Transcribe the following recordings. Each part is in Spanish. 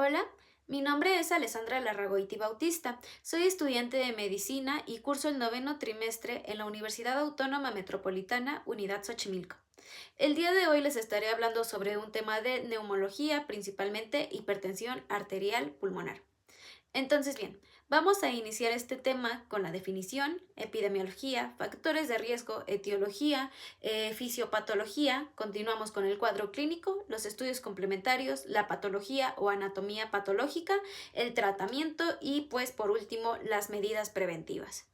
Hola, mi nombre es Alessandra Larragoiti Bautista. Soy estudiante de medicina y curso el noveno trimestre en la Universidad Autónoma Metropolitana, Unidad Xochimilco. El día de hoy les estaré hablando sobre un tema de neumología, principalmente hipertensión arterial pulmonar. Entonces, bien, vamos a iniciar este tema con la definición, epidemiología, factores de riesgo, etiología, fisiopatología, continuamos con el cuadro clínico, los estudios complementarios, la patología o anatomía patológica, el tratamiento y pues por último las medidas preventivas.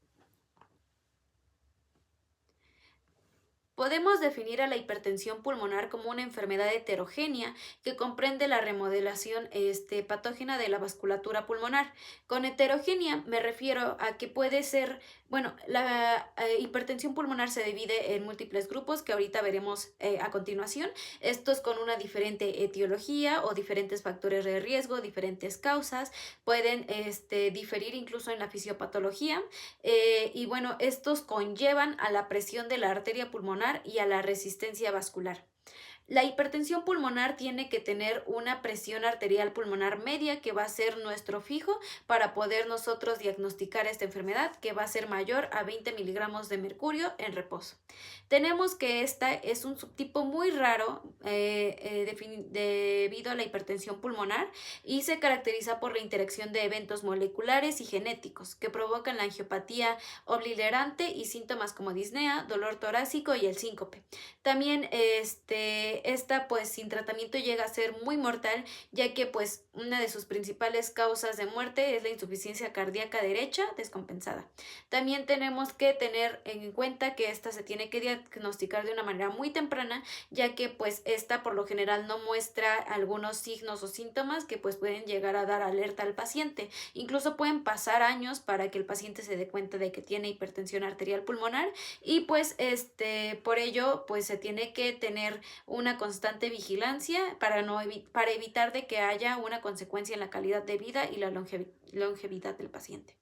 Podemos definir a la hipertensión pulmonar como una enfermedad heterogénea que comprende la remodelación patógena de la vasculatura pulmonar. Con heterogénea me refiero a que puede ser, la hipertensión pulmonar se divide en múltiples grupos que ahorita veremos a continuación. Estos con una diferente etiología o diferentes factores de riesgo, diferentes causas, pueden diferir incluso en la fisiopatología. Y bueno, estos conllevan a la presión de la arteria pulmonar y a la resistencia vascular. La hipertensión pulmonar tiene que tener una presión arterial pulmonar media que va a ser nuestro fijo para poder nosotros diagnosticar esta enfermedad, que va a ser mayor a 20 miligramos de mercurio en reposo. Tenemos que esta es un subtipo muy raro debido a la hipertensión pulmonar y se caracteriza por la interacción de eventos moleculares y genéticos que provocan la angiopatía obliterante y síntomas como disnea, dolor torácico y el síncope. También esta pues sin tratamiento llega a ser muy mortal, ya que pues una de sus principales causas de muerte es la insuficiencia cardíaca derecha descompensada. También tenemos que tener en cuenta que esta se tiene que diagnosticar de una manera muy temprana, ya que pues esta por lo general no muestra algunos signos o síntomas que pues pueden llegar a dar alerta al paciente. Incluso pueden pasar años para que el paciente se dé cuenta de que tiene hipertensión arterial pulmonar y pues por ello pues se tiene que tener una constante vigilancia para evitar de que haya una consecuencia en la calidad de vida y la longevidad del paciente.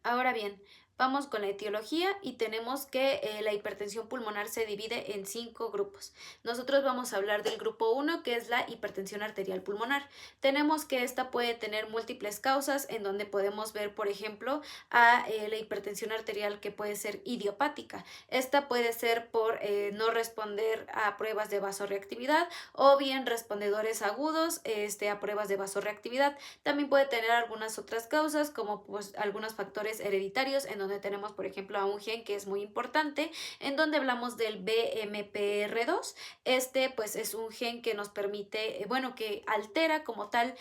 Ahora bien, vamos con la etiología y tenemos que la hipertensión pulmonar se divide en 5 grupos. Nosotros vamos a hablar del grupo 1, que es la hipertensión arterial pulmonar. Tenemos que esta puede tener múltiples causas en donde podemos ver, por ejemplo, a la hipertensión arterial que puede ser idiopática. Esta puede ser por no responder a pruebas de vasorreactividad o bien respondedores agudos a pruebas de vasorreactividad. También puede tener algunas otras causas como pues algunos factores hereditarios en donde tenemos por ejemplo a un gen que es muy importante en donde hablamos del BMPR2. Pues es un gen que nos permite, que altera como tal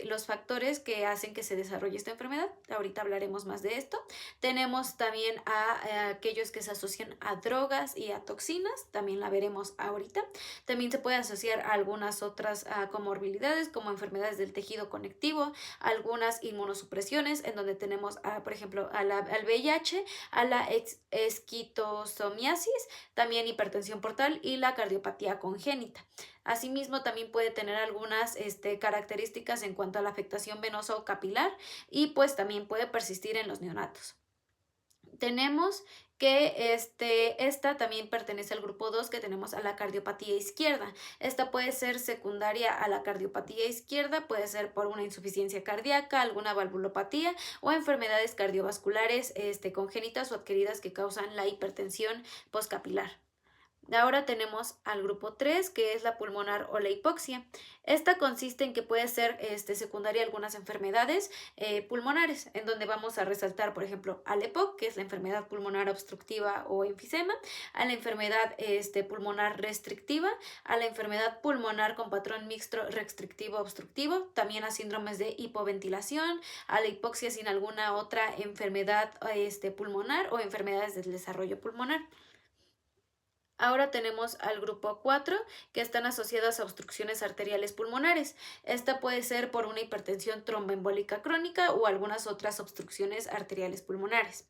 los factores que hacen que se desarrolle esta enfermedad. Ahorita hablaremos más de esto. Tenemos también a aquellos que se asocian a drogas y a toxinas, también la veremos ahorita. También se puede asociar a algunas otras comorbilidades como enfermedades del tejido conectivo, algunas inmunosupresiones en donde tenemos por ejemplo al VIH, a la esquistosomiasis, también hipertensión portal y la cardiopatía congénita. Asimismo, también puede tener algunas características en cuanto a la afectación venosa o capilar y pues también puede persistir en los neonatos. Tenemos que esta también pertenece al grupo 2 que tenemos a la cardiopatía izquierda. Esta puede ser secundaria a la cardiopatía izquierda, puede ser por una insuficiencia cardíaca, alguna valvulopatía o enfermedades cardiovasculares congénitas o adquiridas que causan la hipertensión postcapilar. Ahora tenemos al grupo 3, que es la pulmonar o la hipoxia. Esta consiste en que puede ser secundaria a algunas enfermedades pulmonares, en donde vamos a resaltar, por ejemplo, al EPOC, que es la enfermedad pulmonar obstructiva o enfisema, a la enfermedad pulmonar restrictiva, a la enfermedad pulmonar con patrón mixto restrictivo-obstructivo, también a síndromes de hipoventilación, a la hipoxia sin alguna otra enfermedad pulmonar o enfermedades del desarrollo pulmonar. Ahora tenemos al grupo 4 que están asociadas a obstrucciones arteriales pulmonares. Esta puede ser por una hipertensión tromboembólica crónica o algunas otras obstrucciones arteriales pulmonares.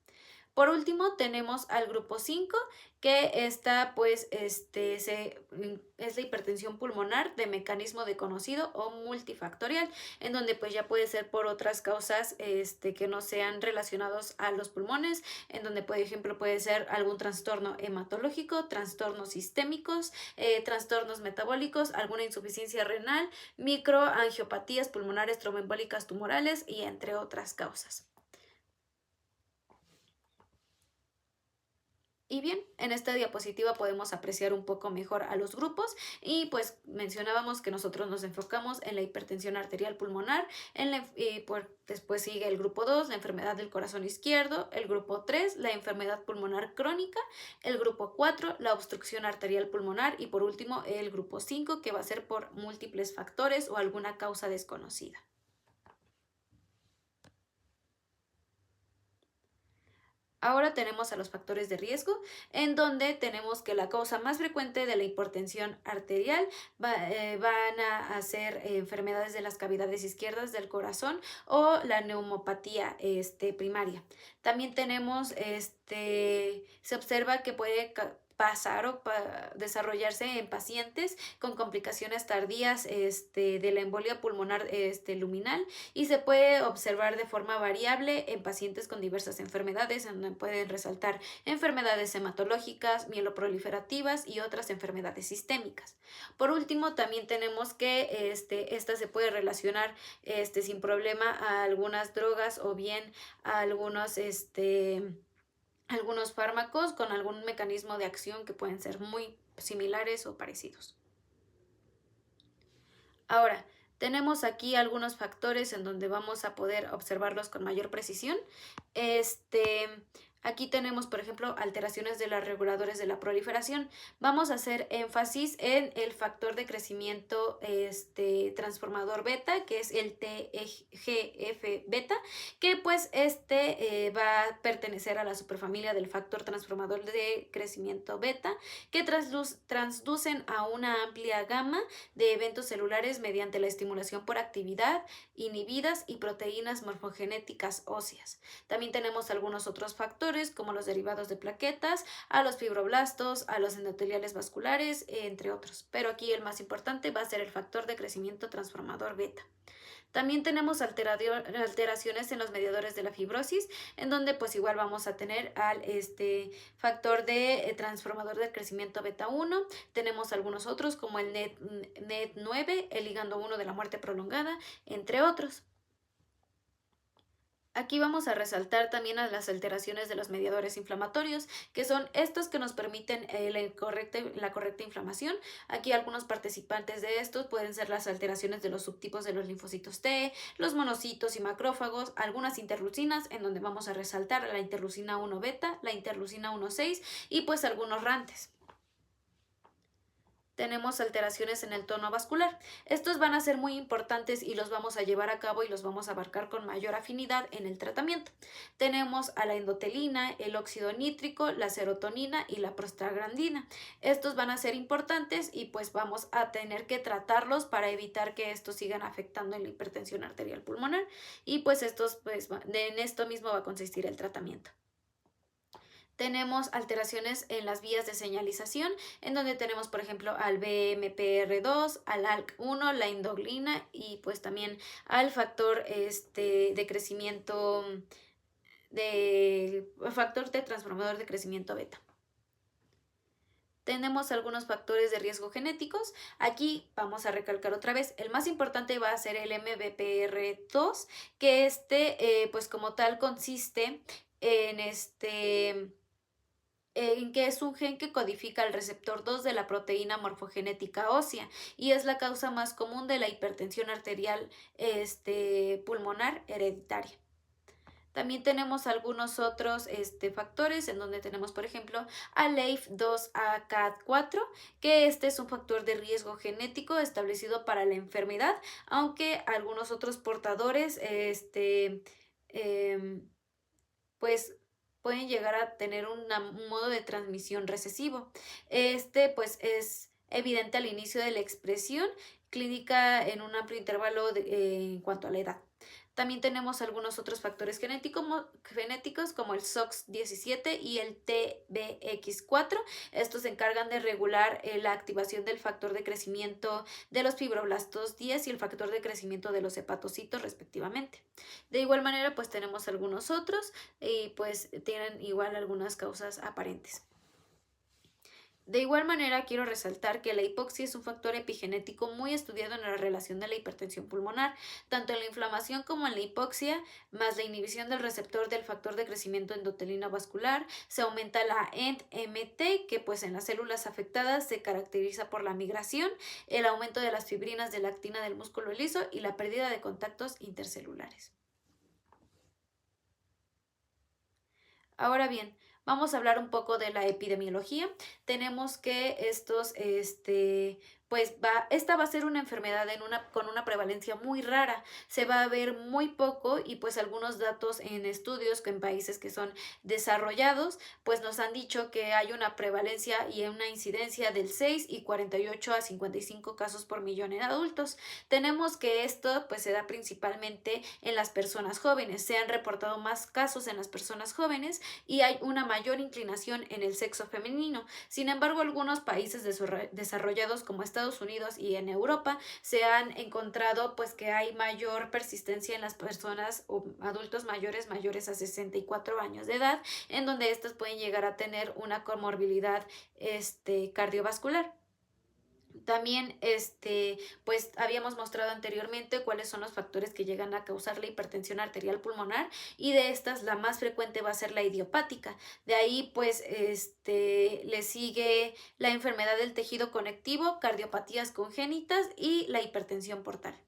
Por último, tenemos al grupo 5, que esta pues es la hipertensión pulmonar de mecanismo desconocido o multifactorial, en donde pues ya puede ser por otras causas que no sean relacionados a los pulmones, en donde por ejemplo puede ser algún trastorno hematológico, trastornos sistémicos, trastornos metabólicos, alguna insuficiencia renal, microangiopatías pulmonares tromboembólicas tumorales y entre otras causas. Y bien, en esta diapositiva podemos apreciar un poco mejor a los grupos y pues mencionábamos que nosotros nos enfocamos en la hipertensión arterial pulmonar, después sigue el grupo 2, la enfermedad del corazón izquierdo, el grupo 3, la enfermedad pulmonar crónica, el grupo 4, la obstrucción arterial pulmonar y por último el grupo 5, que va a ser por múltiples factores o alguna causa desconocida. Ahora tenemos a los factores de riesgo, en donde tenemos que la causa más frecuente de la hipertensión arterial van a ser enfermedades de las cavidades izquierdas del corazón o la neumopatía primaria. También tenemos, se observa que puede pasar o desarrollarse en pacientes con complicaciones tardías de la embolia pulmonar luminal y se puede observar de forma variable en pacientes con diversas enfermedades, en donde pueden resaltar enfermedades hematológicas, mieloproliferativas y otras enfermedades sistémicas. Por último, también tenemos que esta se puede relacionar sin problema a algunas drogas o bien a algunos fármacos con algún mecanismo de acción que pueden ser muy similares o parecidos. Ahora, tenemos aquí algunos factores en donde vamos a poder observarlos con mayor precisión. Aquí tenemos, por ejemplo, alteraciones de los reguladores de la proliferación. Vamos a hacer énfasis en el factor de crecimiento transformador beta, que es el TGF beta, que pues va a pertenecer a la superfamilia del factor transformador de crecimiento beta, que transducen a una amplia gama de eventos celulares mediante la estimulación por actividad, inhibidas y proteínas morfogenéticas óseas. También tenemos algunos otros factores como los derivados de plaquetas, a los fibroblastos, a los endoteliales vasculares, entre otros. Pero aquí el más importante va a ser el factor de crecimiento transformador beta. También tenemos alteraciones en los mediadores de la fibrosis, en donde pues igual vamos a tener al factor de transformador de crecimiento beta 1, tenemos algunos otros como el NET9, el ligando 1 de la muerte prolongada, entre otros. Aquí vamos a resaltar también a las alteraciones de los mediadores inflamatorios, que son estos que nos permiten la correcta inflamación. Aquí algunos participantes de estos pueden ser las alteraciones de los subtipos de los linfocitos T, los monocitos y macrófagos, algunas interleucinas, en donde vamos a resaltar la interleucina 1 beta, la interleucina 1,6 y pues algunos RANTES. Tenemos alteraciones en el tono vascular. Estos van a ser muy importantes y los vamos a llevar a cabo y los vamos a abarcar con mayor afinidad en el tratamiento. Tenemos a la endotelina, el óxido nítrico, la serotonina y la prostaglandina. Estos van a ser importantes y pues vamos a tener que tratarlos para evitar que estos sigan afectando en la hipertensión arterial pulmonar y pues en esto mismo va a consistir el tratamiento. Tenemos alteraciones en las vías de señalización, en donde tenemos, por ejemplo, al BMPR2, al ALK1, la indoglina y pues también al factor de crecimiento, factor de transformador de crecimiento beta. Tenemos algunos factores de riesgo genéticos. Aquí vamos a recalcar otra vez, el más importante va a ser el MBPR2, que pues como tal consiste en que es un gen que codifica el receptor 2 de la proteína morfogenética ósea y es la causa más común de la hipertensión arterial pulmonar hereditaria. También tenemos algunos otros factores en donde tenemos, por ejemplo, a LAIF2-ACAD4, que es un factor de riesgo genético establecido para la enfermedad, aunque algunos otros portadores pues pueden llegar a tener un modo de transmisión recesivo. Pues es evidente al inicio de la expresión clínica en un amplio intervalo en cuanto a la edad. También tenemos algunos otros factores genéticos como el SOX17 y el TBX4. Estos se encargan de regular la activación del factor de crecimiento de los fibroblastos 10 y el factor de crecimiento de los hepatocitos respectivamente. De igual manera, pues tenemos algunos otros y pues tienen igual algunas causas aparentes. De igual manera, quiero resaltar que la hipoxia es un factor epigenético muy estudiado en la relación de la hipertensión pulmonar, tanto en la inflamación como en la hipoxia, más la inhibición del receptor del factor de crecimiento endotelino vascular, se aumenta la ENT-MT, que pues en las células afectadas se caracteriza por la migración, el aumento de las fibrinas de la actina del músculo liso y la pérdida de contactos intercelulares. Ahora bien, vamos a hablar un poco de la epidemiología. Tenemos que esta va a ser una enfermedad con una prevalencia muy rara. Se va a ver muy poco y pues algunos datos en estudios que en países que son desarrollados, pues nos han dicho que hay una prevalencia y una incidencia del 6 y 48 a 55 casos por millón en adultos. Tenemos que esto pues se da principalmente en las personas jóvenes. Se han reportado más casos en las personas jóvenes y hay una mayor inclinación en el sexo femenino. Sin embargo, algunos países desarrollados como Estados Unidos y en Europa se han encontrado pues que hay mayor persistencia en las personas o adultos mayores a 64 años de edad, en donde estos pueden llegar a tener una comorbilidad cardiovascular. También, pues habíamos mostrado anteriormente cuáles son los factores que llegan a causar la hipertensión arterial pulmonar y de estas la más frecuente va a ser la idiopática. De ahí, pues, le sigue la enfermedad del tejido conectivo, cardiopatías congénitas y la hipertensión portal.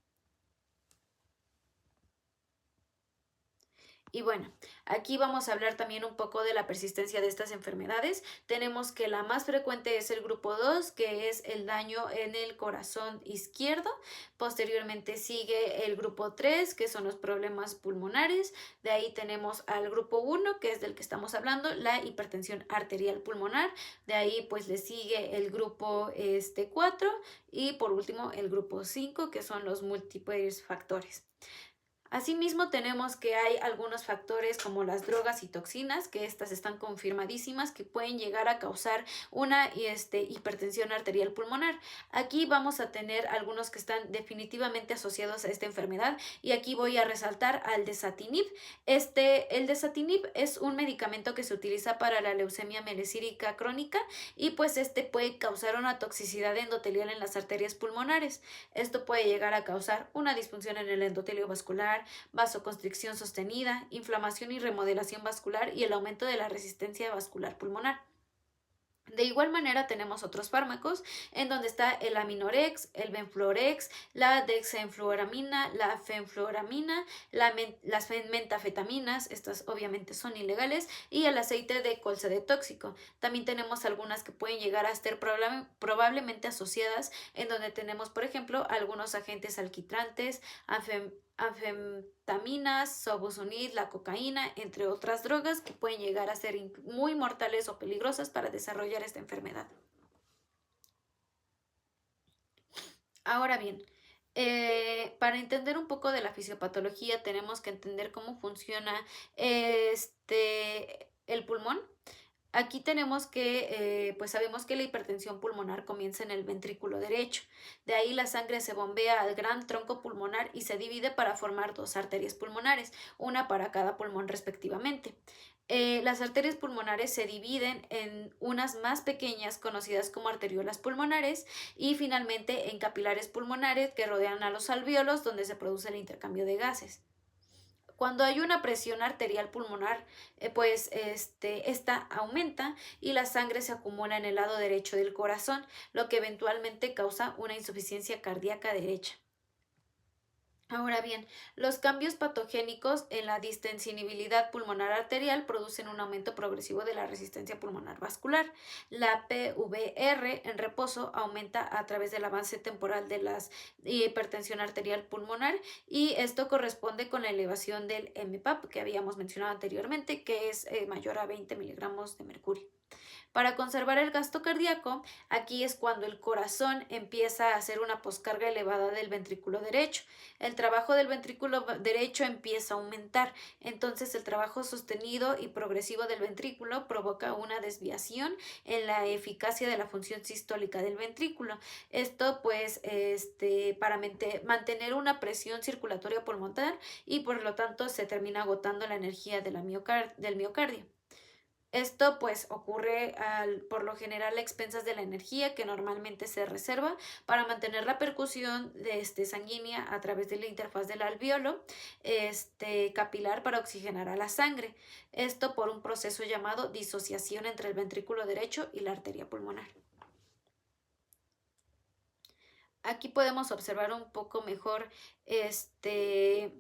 Y bueno, aquí vamos a hablar también un poco de la persistencia de estas enfermedades. Tenemos que la más frecuente es el grupo 2, que es el daño en el corazón izquierdo. Posteriormente sigue el grupo 3, que son los problemas pulmonares. De ahí tenemos al grupo 1, que es del que estamos hablando, la hipertensión arterial pulmonar. De ahí pues le sigue el grupo 4 y por último el grupo 5, que son los múltiples factores. Asimismo, tenemos que hay algunos factores como las drogas y toxinas, que estas están confirmadísimas que pueden llegar a causar una hipertensión arterial pulmonar. Aquí vamos a tener algunos que están definitivamente asociados a esta enfermedad y aquí voy a resaltar al desatinib. El desatinib es un medicamento que se utiliza para la leucemia mielecírica crónica y pues puede causar una toxicidad endotelial en las arterias pulmonares. Esto puede llegar a causar una disfunción en el endotelio vascular, vasoconstricción sostenida, inflamación y remodelación vascular y el aumento de la resistencia vascular pulmonar. De igual manera tenemos otros fármacos en donde está el Aminorex, el Venflorex, la dexaenfluoramina, la fenfluoramina, las metafetaminas, estas obviamente son ilegales, y el aceite de colza de tóxico. También tenemos algunas que pueden llegar a estar probablemente asociadas en donde tenemos por ejemplo algunos agentes alquitrantes, anfetaminas, sobuzunid, la cocaína, entre otras drogas que pueden llegar a ser muy mortales o peligrosas para desarrollar esta enfermedad. Ahora bien, para entender un poco de la fisiopatología tenemos que entender cómo funciona el pulmón. Aquí tenemos que, pues sabemos que la hipertensión pulmonar comienza en el ventrículo derecho. De ahí la sangre se bombea al gran tronco pulmonar y se divide para formar dos arterias pulmonares, una para cada pulmón respectivamente. Las arterias pulmonares se dividen en unas más pequeñas conocidas como arteriolas pulmonares y finalmente en capilares pulmonares que rodean a los alvéolos donde se produce el intercambio de gases. Cuando hay una presión arterial pulmonar, esta aumenta y la sangre se acumula en el lado derecho del corazón, lo que eventualmente causa una insuficiencia cardíaca derecha. Ahora bien, los cambios patogénicos en la distensibilidad pulmonar arterial producen un aumento progresivo de la resistencia pulmonar vascular. La PVR en reposo aumenta a través del avance temporal de la hipertensión arterial pulmonar y esto corresponde con la elevación del mPAP que habíamos mencionado anteriormente, que es mayor a 20 miligramos de mercurio. Para conservar el gasto cardíaco, aquí es cuando el corazón empieza a hacer una poscarga elevada del ventrículo derecho. El trabajo del ventrículo derecho empieza a aumentar, entonces el trabajo sostenido y progresivo del ventrículo provoca una desviación en la eficacia de la función sistólica del ventrículo. Esto pues para mantener una presión circulatoria pulmonar y por lo tanto se termina agotando la energía del miocardio. Esto pues ocurre por lo general a expensas de la energía que normalmente se reserva para mantener la percusión sanguínea a través de la interfaz del alveolo capilar para oxigenar a la sangre. Esto por un proceso llamado disociación entre el ventrículo derecho y la arteria pulmonar. Aquí podemos observar un poco mejor este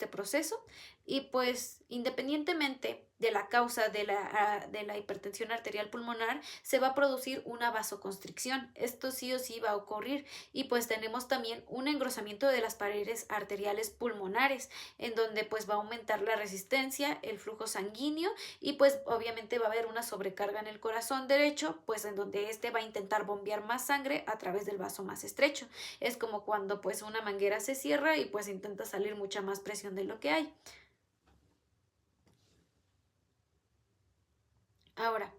proceso y pues independientemente de la causa de la hipertensión arterial pulmonar se va a producir una vasoconstricción. Esto sí o sí va a ocurrir y pues tenemos también un engrosamiento de las paredes arteriales pulmonares en donde pues va a aumentar la resistencia, el flujo sanguíneo y pues obviamente va a haber una sobrecarga en el corazón derecho pues en donde va a intentar bombear más sangre a través del vaso más estrecho. Es como cuando pues una manguera se cierra y pues intenta salir mucha más presión de lo que hay. Ahora,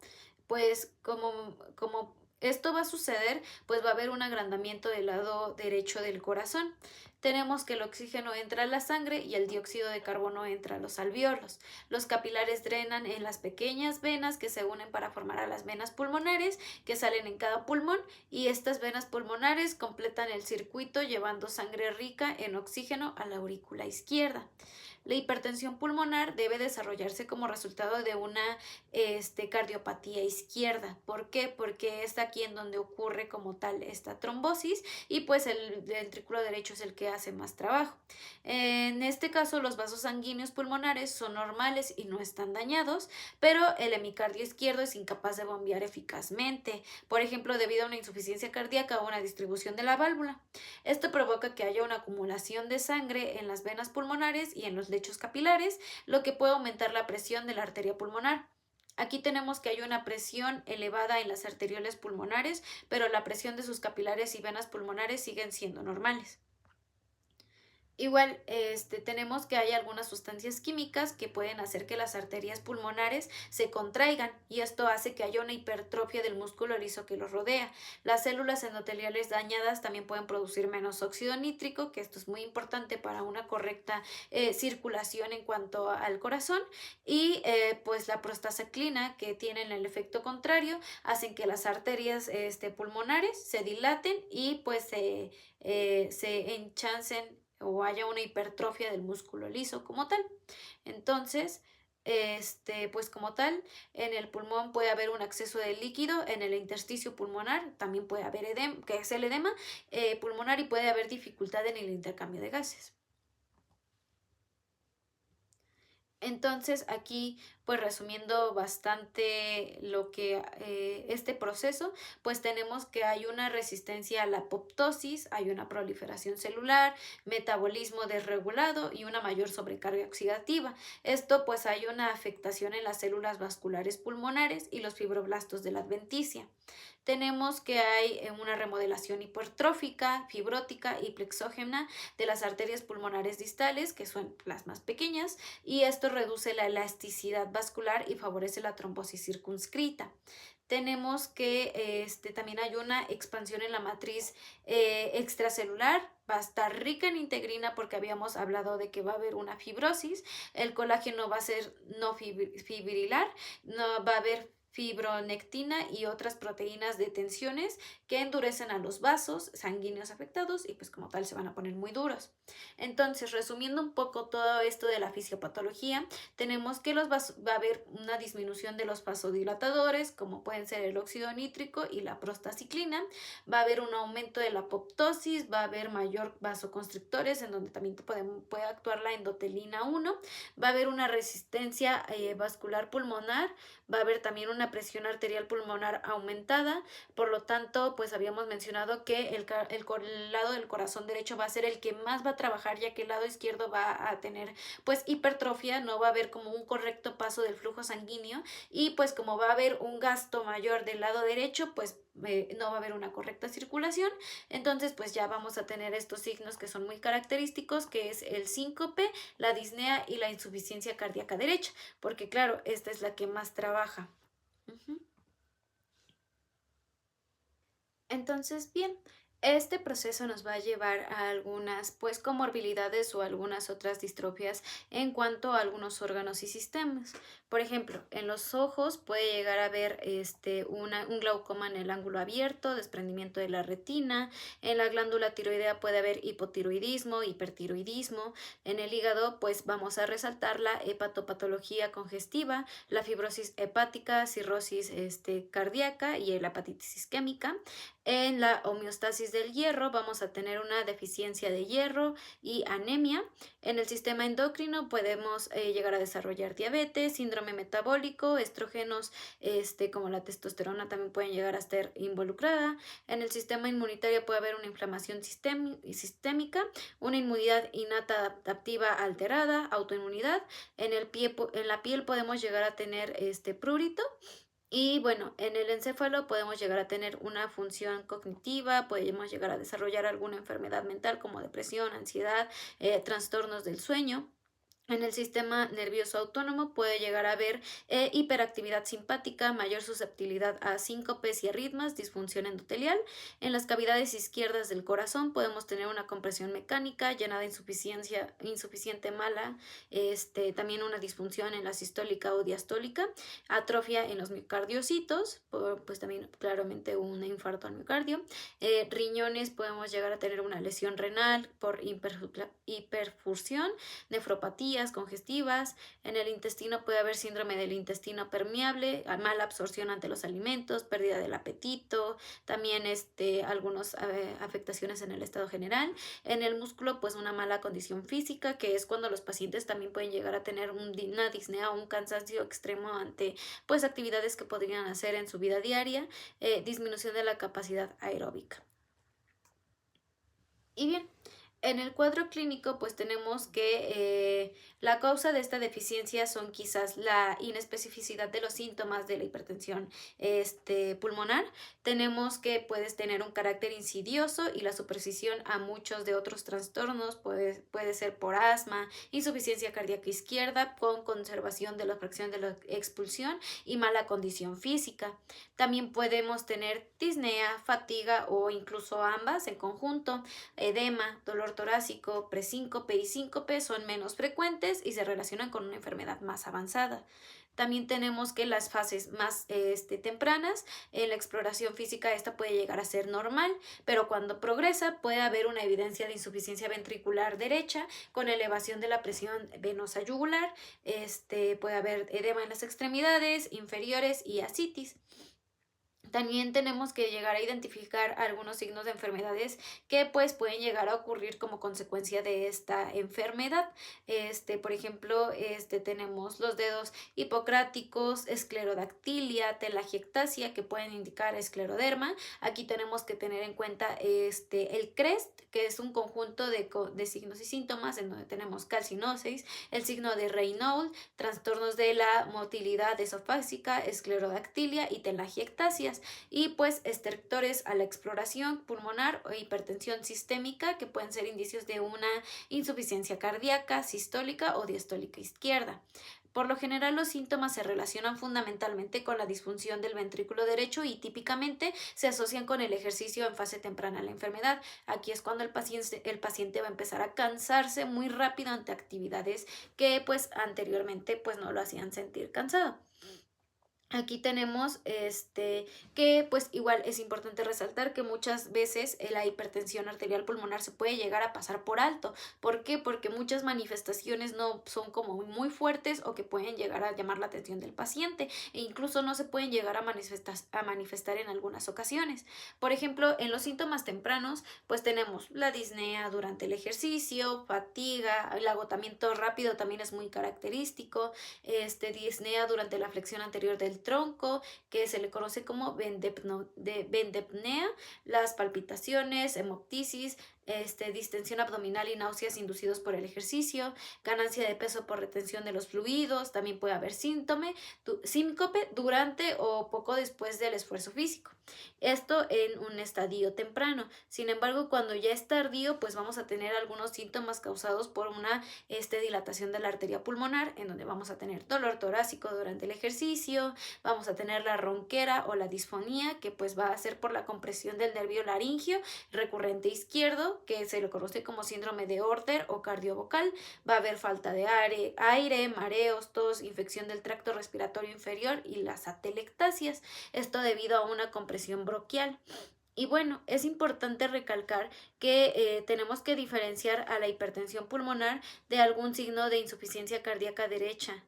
pues como esto va a suceder, pues va a haber un agrandamiento del lado derecho del corazón. Tenemos que el oxígeno entra a la sangre y el dióxido de carbono entra a los alvéolos. Los capilares drenan en las pequeñas venas que se unen para formar a las venas pulmonares que salen en cada pulmón y estas venas pulmonares completan el circuito llevando sangre rica en oxígeno a la aurícula izquierda. La hipertensión pulmonar debe desarrollarse como resultado de una cardiopatía izquierda. ¿Por qué? Porque es aquí en donde ocurre como tal esta trombosis y pues el ventrículo derecho es el que hace más trabajo. En este caso los vasos sanguíneos pulmonares son normales y no están dañados, pero el hemicardio izquierdo es incapaz de bombear eficazmente, por ejemplo debido a una insuficiencia cardíaca o una distribución de la válvula. Esto provoca que haya una acumulación de sangre en las venas pulmonares y en los lechos capilares, lo que puede aumentar la presión de la arteria pulmonar. Aquí tenemos que hay una presión elevada en las arterioles pulmonares, pero la presión de sus capilares y venas pulmonares siguen siendo normales. Igual, tenemos que hay algunas sustancias químicas que pueden hacer que las arterias pulmonares se contraigan y esto hace que haya una hipertrofia del músculo liso que los rodea. Las células endoteliales dañadas también pueden producir menos óxido nítrico, que esto es muy importante para una correcta circulación en cuanto al corazón y pues la prostaciclina que tienen el efecto contrario hacen que las arterias pulmonares se dilaten y pues se enchancen o haya una hipertrofia del músculo liso como tal. Entonces, pues como tal, en el pulmón puede haber un exceso de líquido, en el intersticio pulmonar también puede haber edema, que es el edema pulmonar y puede haber dificultad en el intercambio de gases. Entonces aquí pues resumiendo bastante lo que este proceso pues tenemos que hay una resistencia a la apoptosis, hay una proliferación celular, metabolismo desregulado y una mayor sobrecarga oxidativa. Esto pues hay una afectación en las células vasculares pulmonares y los fibroblastos de la adventicia. Tenemos que hay una remodelación hipertrófica, fibrótica y plexógena de las arterias pulmonares distales, que son las más pequeñas, y esto reduce la elasticidad vascular y favorece la trombosis circunscrita. Tenemos que también hay una expansión en la matriz extracelular, va a estar rica en integrina porque habíamos hablado de que va a haber una fibrosis, el colágeno va a ser no fibrilar, no va a haber fibronectina y otras proteínas de tensiones que endurecen a los vasos sanguíneos afectados y pues como tal se van a poner muy duros. Entonces, resumiendo un poco todo esto de la fisiopatología, tenemos que va a haber una disminución de los vasodilatadores, como pueden ser el óxido nítrico y la prostaciclina, va a haber un aumento de la apoptosis, va a haber mayor vasoconstrictores, en donde también puede actuar la endotelina 1, va a haber una resistencia vascular pulmonar, va a haber también una una presión arterial pulmonar aumentada, por lo tanto, pues habíamos mencionado que el lado del corazón derecho va a ser el que más va a trabajar, ya que el lado izquierdo va a tener pues hipertrofia, no va a haber como un correcto paso del flujo sanguíneo y pues como va a haber un gasto mayor del lado derecho, pues no va a haber una correcta circulación. Entonces pues ya vamos a tener estos signos que son muy característicos, que es el síncope, la disnea y la insuficiencia cardíaca derecha, porque claro, esta es la que más trabaja. Entonces, bien, este proceso nos va a llevar a algunas pues comorbilidades o algunas otras distrofias en cuanto a algunos órganos y sistemas. Por ejemplo, en los ojos puede llegar a haber un glaucoma en el ángulo abierto, desprendimiento de la retina. En la glándula tiroidea puede haber hipotiroidismo, hipertiroidismo. En el hígado pues vamos a resaltar la hepatopatología congestiva, la fibrosis hepática, cirrosis cardíaca y la hepatitis isquémica. En la homeostasis del hierro vamos a tener una deficiencia de hierro y anemia. En el sistema endocrino podemos llegar a desarrollar diabetes, síndrome metabólico, estrógenos como la testosterona también pueden llegar a estar involucrada. En el sistema inmunitario puede haber una inflamación sistémica, una inmunidad innata adaptativa alterada, autoinmunidad. En la piel podemos llegar a tener prurito. Y bueno, en el encéfalo podemos llegar a tener una función cognitiva, podemos llegar a desarrollar alguna enfermedad mental como depresión, ansiedad, trastornos del sueño. En el sistema nervioso autónomo puede llegar a haber hiperactividad simpática, mayor susceptibilidad a síncopes y arritmias, disfunción endotelial. En las cavidades izquierdas del corazón podemos tener una compresión mecánica llena de insuficiente mala, también una disfunción en la sistólica o diastólica, atrofia en los miocardiocitos, pues también claramente un infarto al miocardio. Riñones podemos llegar a tener una lesión renal por hiperfusión, nefropatía congestivas. En el intestino puede haber síndrome del intestino permeable, mala absorción ante los alimentos, pérdida del apetito, también algunas afectaciones en el estado general. En el músculo pues una mala condición física, que es cuando los pacientes también pueden llegar a tener una disnea o un cansancio extremo ante pues actividades que podrían hacer en su vida diaria, disminución de la capacidad aeróbica. Y bien, en el cuadro clínico pues tenemos que la causa de esta deficiencia son quizás la inespecificidad de los síntomas de la hipertensión pulmonar. Tenemos que puedes tener un carácter insidioso y la superstición a muchos de otros trastornos, puede ser por asma, insuficiencia cardíaca izquierda con conservación de la fracción de la expulsión y mala condición física. También podemos tener disnea, fatiga o incluso ambas en conjunto, edema, dolor torácico, presíncope y síncope son menos frecuentes y se relacionan con una enfermedad más avanzada. También tenemos que las fases más tempranas, en la exploración física esta puede llegar a ser normal, pero cuando progresa puede haber una evidencia de insuficiencia ventricular derecha con elevación de la presión venosa yugular, puede haber edema en las extremidades inferiores y ascitis. También tenemos que llegar a identificar algunos signos de enfermedades que pues pueden llegar a ocurrir como consecuencia de esta enfermedad. Por ejemplo, tenemos los dedos hipocráticos, esclerodactilia, telangiectasia que pueden indicar escleroderma. Aquí tenemos que tener en cuenta el CREST, que es un conjunto de signos y síntomas en donde tenemos calcinosis, el signo de Raynaud, trastornos de la motilidad esofágica, esclerodactilia y telangiectasias, y pues estertores a la exploración pulmonar o hipertensión sistémica que pueden ser indicios de una insuficiencia cardíaca, sistólica o diastólica izquierda. Por lo general, los síntomas se relacionan fundamentalmente con la disfunción del ventrículo derecho y típicamente se asocian con el ejercicio en fase temprana de la enfermedad. Aquí es cuando el paciente va a empezar a cansarse muy rápido ante actividades que pues anteriormente pues no lo hacían sentir cansado. Aquí tenemos que pues igual es importante resaltar que muchas veces la hipertensión arterial pulmonar se puede llegar a pasar por alto. ¿Por qué? Porque muchas manifestaciones no son como muy fuertes o que pueden llegar a llamar la atención del paciente e incluso no se pueden llegar a manifestar en algunas ocasiones. Por ejemplo, en los síntomas tempranos pues tenemos la disnea durante el ejercicio, fatiga, el agotamiento rápido también es muy característico, disnea durante la flexión anterior del del tronco, que se le conoce como vendepnea, las palpitaciones, hemoptisis, distensión abdominal y náuseas inducidos por el ejercicio, ganancia de peso por retención de los fluidos, también puede haber síncope durante o poco después del esfuerzo físico. Esto en un estadio temprano. Sin embargo, cuando ya es tardío, pues vamos a tener algunos síntomas causados por una dilatación de la arteria pulmonar, en donde vamos a tener dolor torácico durante el ejercicio, vamos a tener la ronquera o la disfonía, que pues va a ser por la compresión del nervio laringio recurrente izquierdo, que se le conoce como síndrome de Order o cardiovocal. Va a haber falta de aire, mareos, tos, infección del tracto respiratorio inferior y las atelectasias. Esto debido a una compresión bronquial. Y bueno, es importante recalcar que tenemos que diferenciar a la hipertensión pulmonar de algún signo de insuficiencia cardíaca derecha.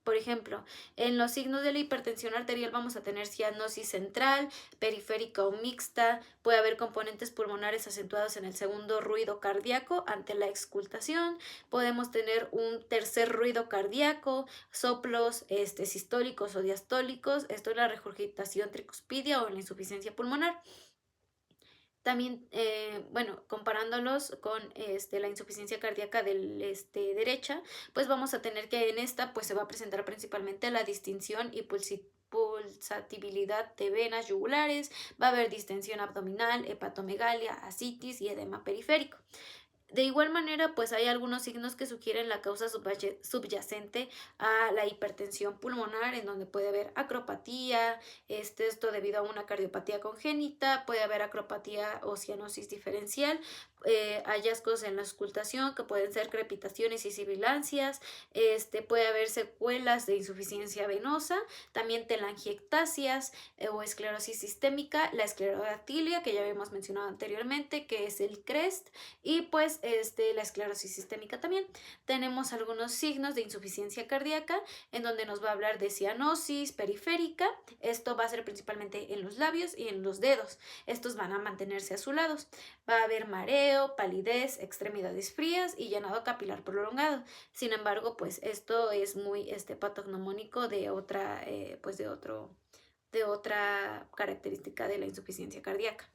Por ejemplo, en los signos de la hipertensión arterial vamos a tener cianosis central, periférica o mixta, puede haber componentes pulmonares acentuados en el segundo ruido cardíaco ante la excultación, podemos tener un tercer ruido cardíaco, soplos sistólicos o diastólicos, esto es la regurgitación tricuspidia o la insuficiencia pulmonar. También, comparándolos con la insuficiencia cardíaca del derecha, pues vamos a tener que en esta pues se va a presentar principalmente la distinción y pulsatibilidad de venas yugulares, va a haber distensión abdominal, hepatomegalia, ascitis y edema periférico. De igual manera, pues hay algunos signos que sugieren la causa subyacente a la hipertensión pulmonar, en donde puede haber acropatía, esto debido a una cardiopatía congénita, puede haber acropatía o cianosis diferencial, hallazgos en la auscultación que pueden ser crepitaciones y sibilancias, puede haber secuelas de insuficiencia venosa, también telangiectasias o esclerosis sistémica, la esclerodactilia que ya habíamos mencionado anteriormente, que es el CREST, y pues la esclerosis sistémica también. Tenemos algunos signos de insuficiencia cardíaca en donde nos va a hablar de cianosis periférica, esto va a ser principalmente en los labios y en los dedos, estos van a mantenerse azulados, va a haber mareo, palidez, extremidades frías y llenado capilar prolongado. Sin embargo, pues esto es muy patognomónico de otra característica de la insuficiencia cardíaca.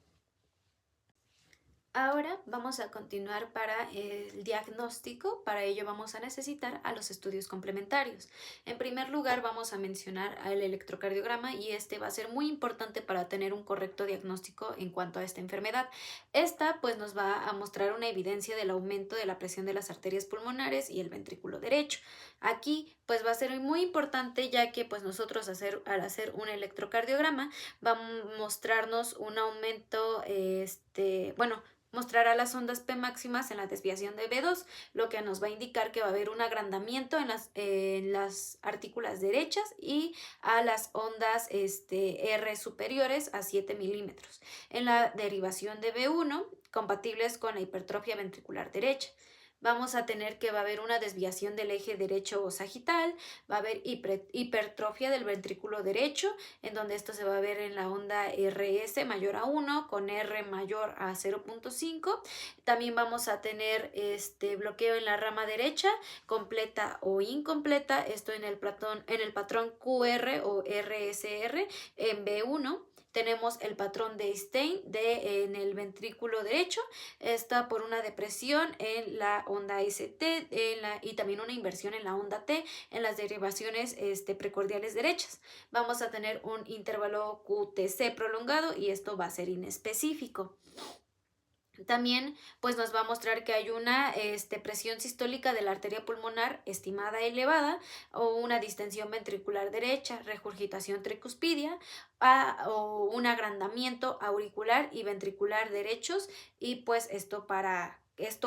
Ahora vamos a continuar para el diagnóstico. Para ello vamos a necesitar a los estudios complementarios. En primer lugar vamos a mencionar el electrocardiograma y este va a ser muy importante para tener un correcto diagnóstico en cuanto a esta enfermedad. Esta pues nos va a mostrar una evidencia del aumento de la presión de las arterias pulmonares y el ventrículo derecho. Aquí pues va a ser muy importante, ya que pues nosotros al hacer un electrocardiograma va a mostrarnos un aumento, mostrará las ondas P máximas en la desviación de B2, lo que nos va a indicar que va a haber un agrandamiento en las artículas derechas y a las ondas R superiores a 7 milímetros. En la derivación de B1, compatibles con la hipertrofia ventricular derecha. Vamos a tener que va a haber una desviación del eje derecho o sagital, va a haber hipertrofia del ventrículo derecho, en donde esto se va a ver en la onda RS mayor a 1 con R mayor a 0.5. También vamos a tener bloqueo en la rama derecha, completa o incompleta, esto en el patrón QR o RSR en B1. Tenemos el patrón de Stein en el ventrículo derecho, está por una depresión en la onda ST y también una inversión en la onda T en las derivaciones precordiales derechas. Vamos a tener un intervalo QTC prolongado y esto va a ser inespecífico. También pues nos va a mostrar que hay una presión sistólica de la arteria pulmonar estimada elevada o una distensión ventricular derecha, regurgitación tricuspidia o un agrandamiento auricular y ventricular derechos, y pues esto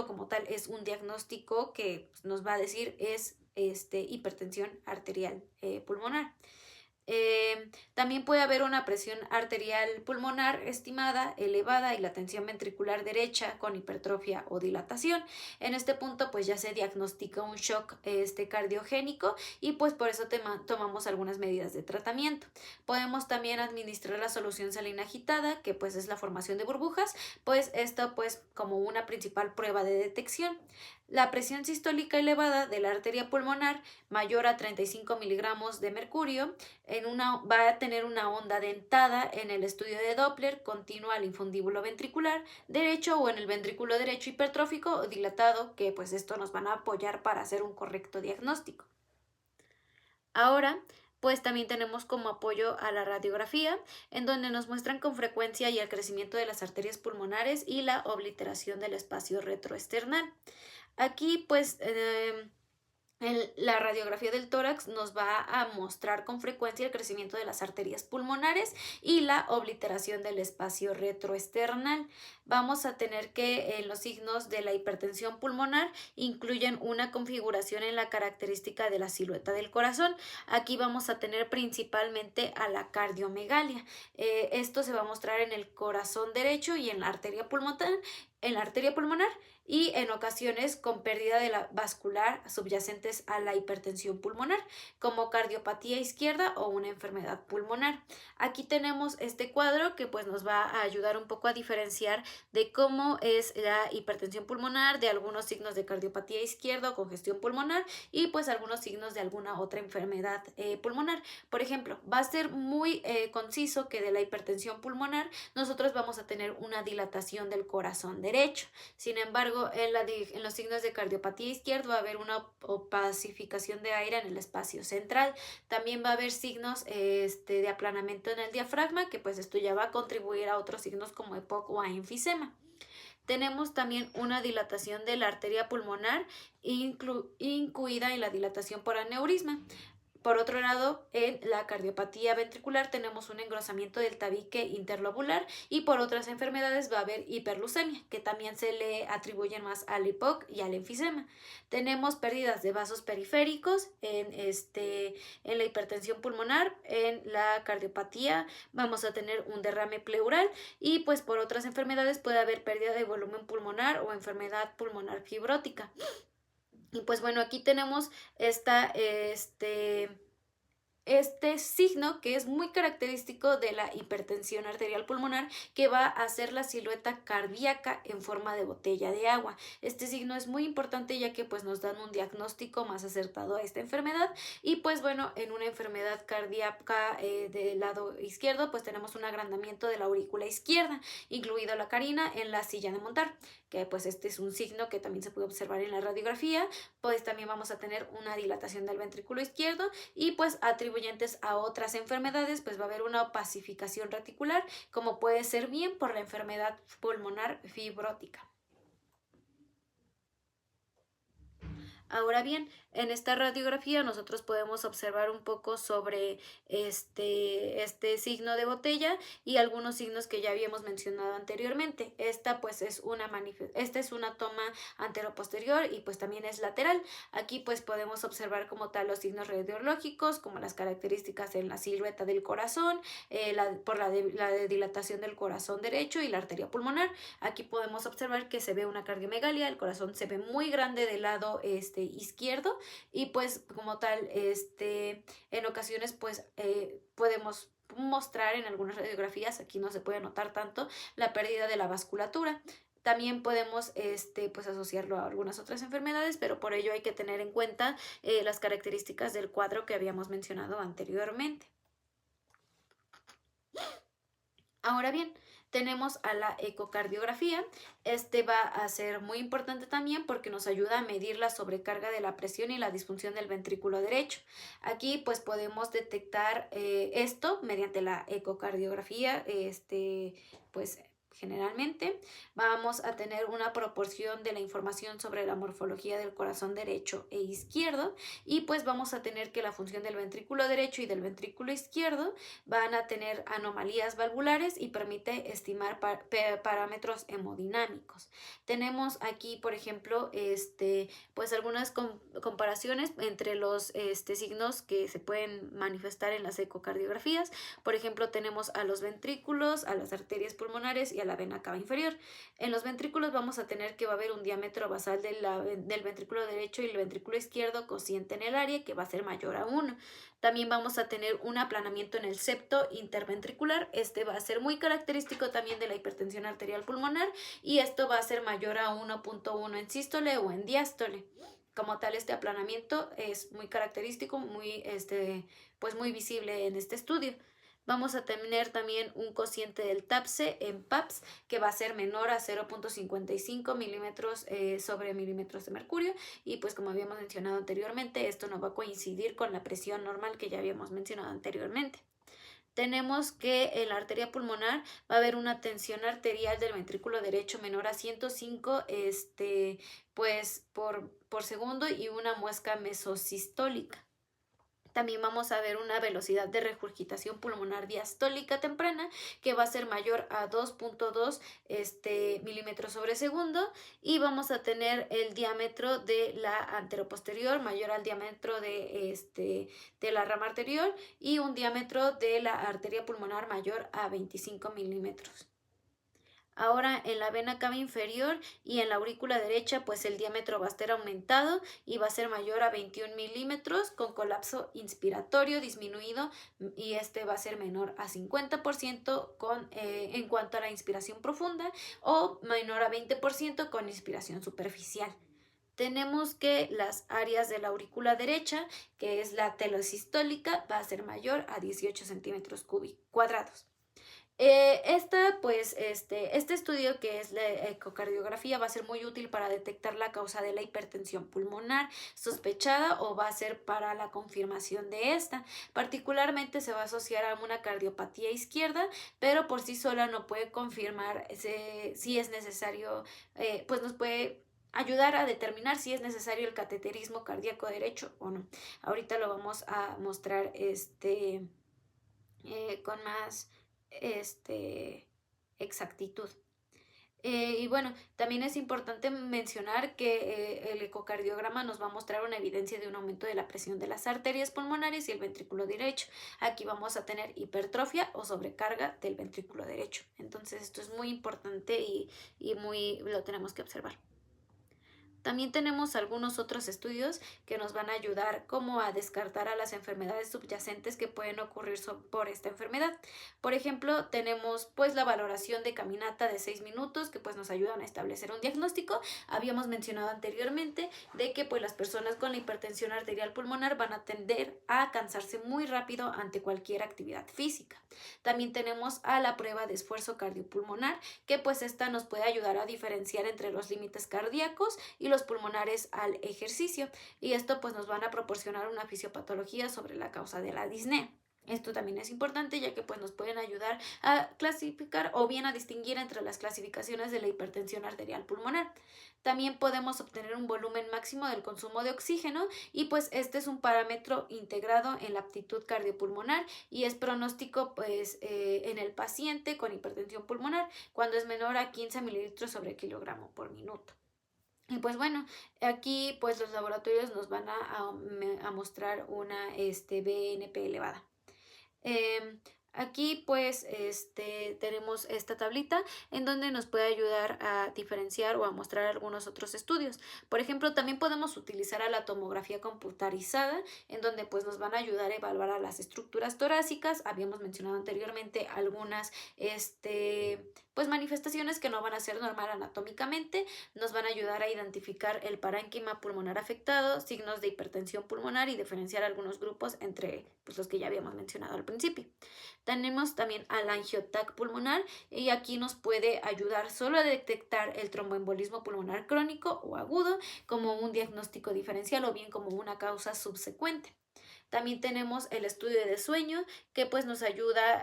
como tal es un diagnóstico que nos va a decir es hipertensión arterial pulmonar. También puede haber una presión arterial pulmonar estimada, elevada y la tensión ventricular derecha con hipertrofia o dilatación. En este punto pues ya se diagnostica un shock cardiogénico y pues por eso tomamos algunas medidas de tratamiento. Podemos también administrar la solución salina agitada, que pues es la formación de burbujas, pues esto pues como una principal prueba de detección. La presión sistólica elevada de la arteria pulmonar mayor a 35 miligramos de mercurio va a tener una onda dentada en el estudio de Doppler continua al infundíbulo ventricular derecho o en el ventrículo derecho hipertrófico o dilatado, que pues esto nos van a apoyar para hacer un correcto diagnóstico. Ahora, pues también tenemos como apoyo a la radiografía, en donde nos muestran con frecuencia y el crecimiento de las arterias pulmonares y la obliteración del espacio retroesternal. Aquí, pues, la radiografía del tórax nos va a mostrar con frecuencia el crecimiento de las arterias pulmonares y la obliteración del espacio retroesternal. Vamos a tener que los signos de la hipertensión pulmonar incluyen una configuración en la característica de la silueta del corazón. Aquí vamos a tener principalmente a la cardiomegalia. Esto se va a mostrar en el corazón derecho y en la arteria pulmonar y en ocasiones con pérdida de la vascular subyacentes a la hipertensión pulmonar, como cardiopatía izquierda o una enfermedad pulmonar. Aquí tenemos este cuadro que pues nos va a ayudar un poco a diferenciar de cómo es la hipertensión pulmonar, de algunos signos de cardiopatía izquierda o congestión pulmonar y pues algunos signos de alguna otra enfermedad pulmonar. Por ejemplo, va a ser muy conciso que de la hipertensión pulmonar nosotros vamos a tener una dilatación del corazón derecho. Sin embargo, en los signos de cardiopatía izquierda va a haber una opacificación de aire en el espacio central. También va a haber signos de aplanamiento en el diafragma, que pues esto ya va a contribuir a otros signos como EPOC o a enfisema. Tenemos también una dilatación de la arteria pulmonar, incluida en la dilatación por aneurisma. Por otro lado, en la cardiopatía ventricular tenemos un engrosamiento del tabique interlobular y por otras enfermedades va a haber hiperleucemia, que también se le atribuyen más al EPOC y al enfisema. Tenemos pérdidas de vasos periféricos en la hipertensión pulmonar, en la cardiopatía vamos a tener un derrame pleural y pues por otras enfermedades puede haber pérdida de volumen pulmonar o enfermedad pulmonar fibrótica. Y pues bueno, aquí tenemos este signo que es muy característico de la hipertensión arterial pulmonar, que va a ser la silueta cardíaca en forma de botella de agua. Este signo es muy importante ya que pues nos dan un diagnóstico más acertado a esta enfermedad y pues bueno, en una enfermedad cardíaca del lado izquierdo pues tenemos un agrandamiento de la aurícula izquierda, incluido la carina en la silla de montar, que pues este es un signo que también se puede observar en la radiografía. Pues también vamos a tener una dilatación del ventrículo izquierdo y pues atribuyentes a otras enfermedades pues va a haber una opacificación reticular, como puede ser bien por la enfermedad pulmonar fibrótica. Ahora bien, en esta radiografía nosotros podemos observar un poco sobre este signo de botella y algunos signos que ya habíamos mencionado anteriormente. Esta es una toma anteroposterior y pues también es lateral. Aquí pues podemos observar como tal los signos radiológicos, como las características en la silueta del corazón, la dilatación del corazón derecho y la arteria pulmonar. Aquí podemos observar que se ve una cardiomegalia, el corazón se ve muy grande del lado izquierdo y pues como tal en ocasiones pues podemos mostrar en algunas radiografías, aquí no se puede notar tanto, la pérdida de la vasculatura. También podemos pues asociarlo a algunas otras enfermedades, pero por ello hay que tener en cuenta las características del cuadro que habíamos mencionado anteriormente. Ahora bien, tenemos a la ecocardiografía. Va a ser muy importante también porque nos ayuda a medir la sobrecarga de la presión y la disfunción del ventrículo derecho. Aquí pues podemos detectar esto mediante la ecocardiografía, pues generalmente vamos a tener una proporción de la información sobre la morfología del corazón derecho e izquierdo y pues vamos a tener que la función del ventrículo derecho y del ventrículo izquierdo van a tener anomalías valvulares y permite estimar parámetros hemodinámicos. Tenemos aquí, por ejemplo, pues algunas comparaciones entre los signos que se pueden manifestar en las ecocardiografías. Por ejemplo, tenemos a los ventrículos, a las arterias pulmonares y a la vena cava inferior. En los ventrículos vamos a tener que va a haber un diámetro basal del ventrículo derecho y el ventrículo izquierdo cociente en el área que va a ser mayor a 1. También vamos a tener un aplanamiento en el septo interventricular. Va a ser muy característico también de la hipertensión arterial pulmonar y esto va a ser mayor a 1.1 en sístole o en diástole. como tal, este aplanamiento es muy característico, pues muy visible en este estudio. Vamos a tener también un cociente del TAPSE en PAPS que va a ser menor a 0.55 milímetros sobre milímetros de mercurio, y pues como habíamos mencionado anteriormente, esto no va a coincidir con la presión normal que ya habíamos mencionado anteriormente. Tenemos que en la arteria pulmonar va a haber una tensión arterial del ventrículo derecho menor a 105 pues por segundo, y una muesca mesosistólica. También vamos a ver una velocidad de regurgitación pulmonar diastólica temprana que va a ser mayor a 2.2 milímetros sobre segundo, y vamos a tener el diámetro de la anteroposterior mayor al diámetro de la rama arterial, y un diámetro de la arteria pulmonar mayor a 25 milímetros. Ahora en la vena cava inferior y en la aurícula derecha, pues el diámetro va a estar aumentado y va a ser mayor a 21 milímetros con colapso inspiratorio disminuido, y va a ser menor a 50% en cuanto a la inspiración profunda, o menor a 20% con inspiración superficial. Tenemos que las áreas de la aurícula derecha, que es la telosistólica, va a ser mayor a 18 centímetros cuadrados. Este estudio, que es la ecocardiografía, va a ser muy útil para detectar la causa de la hipertensión pulmonar sospechada, o va a ser para la confirmación de esta. Particularmente se va a asociar a una cardiopatía izquierda, pero por sí sola no puede confirmar si es necesario, pues nos puede ayudar a determinar si es necesario el cateterismo cardíaco derecho o no. Ahorita lo vamos a mostrar con más exactitud. Y bueno, también es importante mencionar que el ecocardiograma nos va a mostrar una evidencia de un aumento de la presión de las arterias pulmonares y el ventrículo derecho. Aquí vamos a tener hipertrofia o sobrecarga del ventrículo derecho. Entonces esto es muy importante y lo tenemos que observar. También tenemos algunos otros estudios que nos van a ayudar como a descartar a las enfermedades subyacentes que pueden ocurrir por esta enfermedad. Por ejemplo, tenemos pues la valoración de caminata de 6 minutos que pues nos ayudan a establecer un diagnóstico. Habíamos mencionado anteriormente de que pues las personas con la hipertensión arterial pulmonar van a tender a cansarse muy rápido ante cualquier actividad física. También tenemos a la prueba de esfuerzo cardiopulmonar, que pues esta nos puede ayudar a diferenciar entre los límites cardíacos y los pulmonares al ejercicio, y esto pues nos van a proporcionar una fisiopatología sobre la causa de la disnea. Esto también es importante, ya que pues nos pueden ayudar a clasificar o bien a distinguir entre las clasificaciones de la hipertensión arterial pulmonar. También podemos obtener un volumen máximo del consumo de oxígeno, y pues este es un parámetro integrado en la aptitud cardiopulmonar y es pronóstico pues en el paciente con hipertensión pulmonar cuando es menor a 15 mililitros sobre kilogramo por minuto. Y pues bueno, aquí pues los laboratorios nos van a mostrar una BNP elevada. Aquí pues tenemos esta tablita en donde nos puede ayudar a diferenciar o a mostrar algunos otros estudios. Por ejemplo, también podemos utilizar a la tomografía computarizada, en donde pues nos van a ayudar a evaluar a las estructuras torácicas. Habíamos mencionado anteriormente algunas pues manifestaciones que no van a ser normal anatómicamente. Nos van a ayudar a identificar el parénquima pulmonar afectado, signos de hipertensión pulmonar, y diferenciar algunos grupos entre pues los que ya habíamos mencionado al principio. Tenemos también al angiotac pulmonar, y aquí nos puede ayudar solo a detectar el tromboembolismo pulmonar crónico o agudo como un diagnóstico diferencial o bien como una causa subsecuente. También tenemos el estudio de sueño, que pues nos ayuda,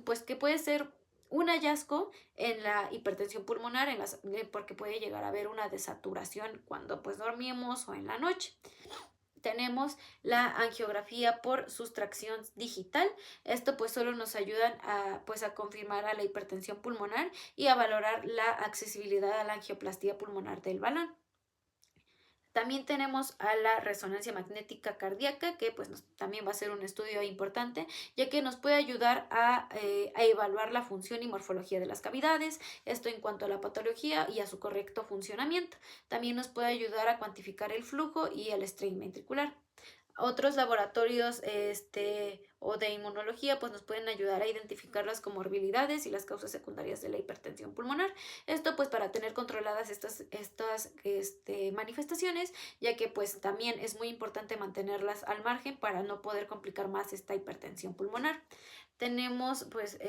pues que puede ser un hallazgo en la hipertensión pulmonar, porque puede llegar a haber una desaturación cuando pues dormimos o en la noche. Tenemos la angiografía por sustracción digital. Esto pues solo nos ayuda a confirmar a la hipertensión pulmonar y a valorar la accesibilidad a la angioplastía pulmonar del balón. También tenemos a la resonancia magnética cardíaca, que pues también va a ser un estudio importante, ya que nos puede ayudar a evaluar la función y morfología de las cavidades, esto en cuanto a la patología y a su correcto funcionamiento. También nos puede ayudar a cuantificar el flujo y el strain ventricular. Otros laboratorios o de inmunología pues nos pueden ayudar a identificar las comorbilidades y las causas secundarias de la hipertensión pulmonar. Esto pues para tener controladas estas manifestaciones, ya que pues también es muy importante mantenerlas al margen para no poder complicar más esta hipertensión pulmonar. Tenemos pues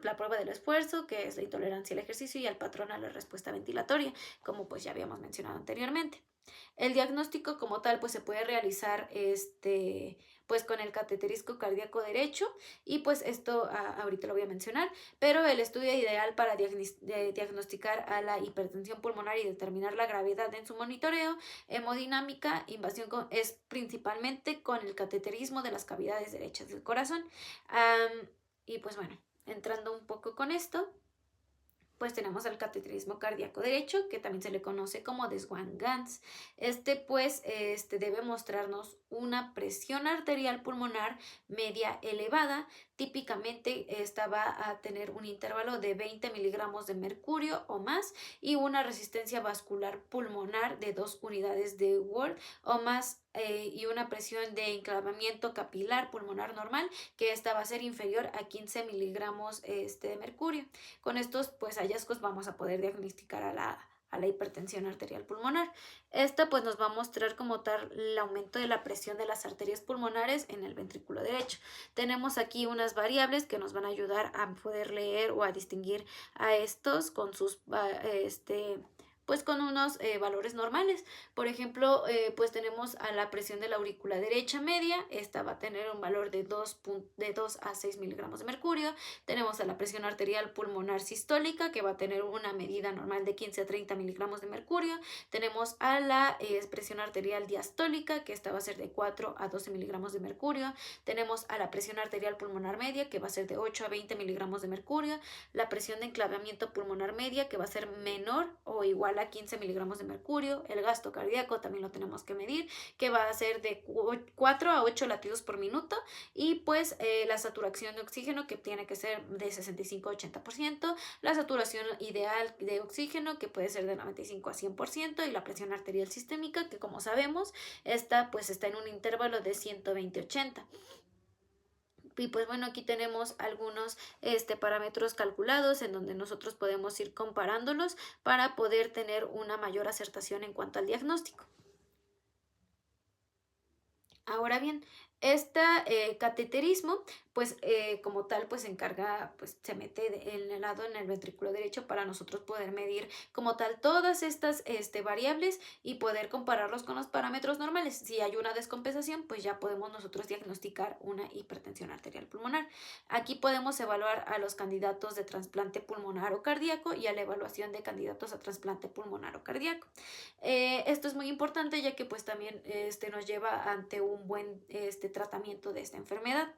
la prueba del esfuerzo, que es la intolerancia al ejercicio y al patrón a la respuesta ventilatoria, como pues ya habíamos mencionado anteriormente. El diagnóstico como tal pues se puede realizar pues con el cateterismo cardíaco derecho y pues esto ahorita lo voy a mencionar, pero el estudio ideal para diagnosticar a la hipertensión pulmonar y determinar la gravedad en su monitoreo hemodinámica invasión es principalmente con el cateterismo de las cavidades derechas del corazón. Y pues bueno, entrando un poco con esto, pues tenemos el cateterismo cardíaco derecho, que también se le conoce como de Swan-Ganz. Debe mostrarnos una presión arterial pulmonar media elevada. Típicamente esta va a tener un intervalo de 20 miligramos de mercurio o más y una resistencia vascular pulmonar de 2 unidades de Ward o más y una presión de enclavamiento capilar pulmonar normal, que esta va a ser inferior a 15 miligramos de mercurio. Con estos pues hallazgos vamos a poder diagnosticar a la hipertensión arterial pulmonar. Esta pues nos va a mostrar como tal el aumento de la presión de las arterias pulmonares en el ventrículo derecho. Tenemos aquí unas variables que nos van a ayudar a poder leer o a distinguir a estos con sus pues con unos valores normales. Por ejemplo, pues tenemos a la presión de la aurícula derecha media, esta va a tener un valor de 2 a 6 miligramos de mercurio. Tenemos a la presión arterial pulmonar sistólica, que va a tener una medida normal de 15 a 30 miligramos de mercurio. Tenemos a la presión arterial diastólica, que esta va a ser de 4 a 12 miligramos de mercurio. Tenemos a la presión arterial pulmonar media, que va a ser de 8 a 20 miligramos de mercurio. La presión de enclavamiento pulmonar media, que va a ser menor o igual a 15 miligramos de mercurio. El gasto cardíaco también lo tenemos que medir, que va a ser de 4 a 8 latidos por minuto. Y pues la saturación de oxígeno, que tiene que ser de 65 a 80%. La saturación ideal de oxígeno, que puede ser de 95 a 100%. Y la presión arterial sistémica, que como sabemos, esta pues está en un intervalo de 120-80. Y pues bueno, aquí tenemos algunos parámetros calculados en donde nosotros podemos ir comparándolos para poder tener una mayor acertación en cuanto al diagnóstico. Ahora bien, este cateterismo, pues como tal, pues se encarga, pues se mete en el lado en el ventrículo derecho para nosotros poder medir como tal todas estas variables y poder compararlos con los parámetros normales. Si hay una descompensación, pues ya podemos nosotros diagnosticar una hipertensión arterial pulmonar. Aquí podemos evaluar a los candidatos de trasplante pulmonar o cardíaco y a la evaluación de candidatos a trasplante pulmonar o cardíaco. Esto es muy importante ya que pues también nos lleva ante un buen tratamiento de esta enfermedad.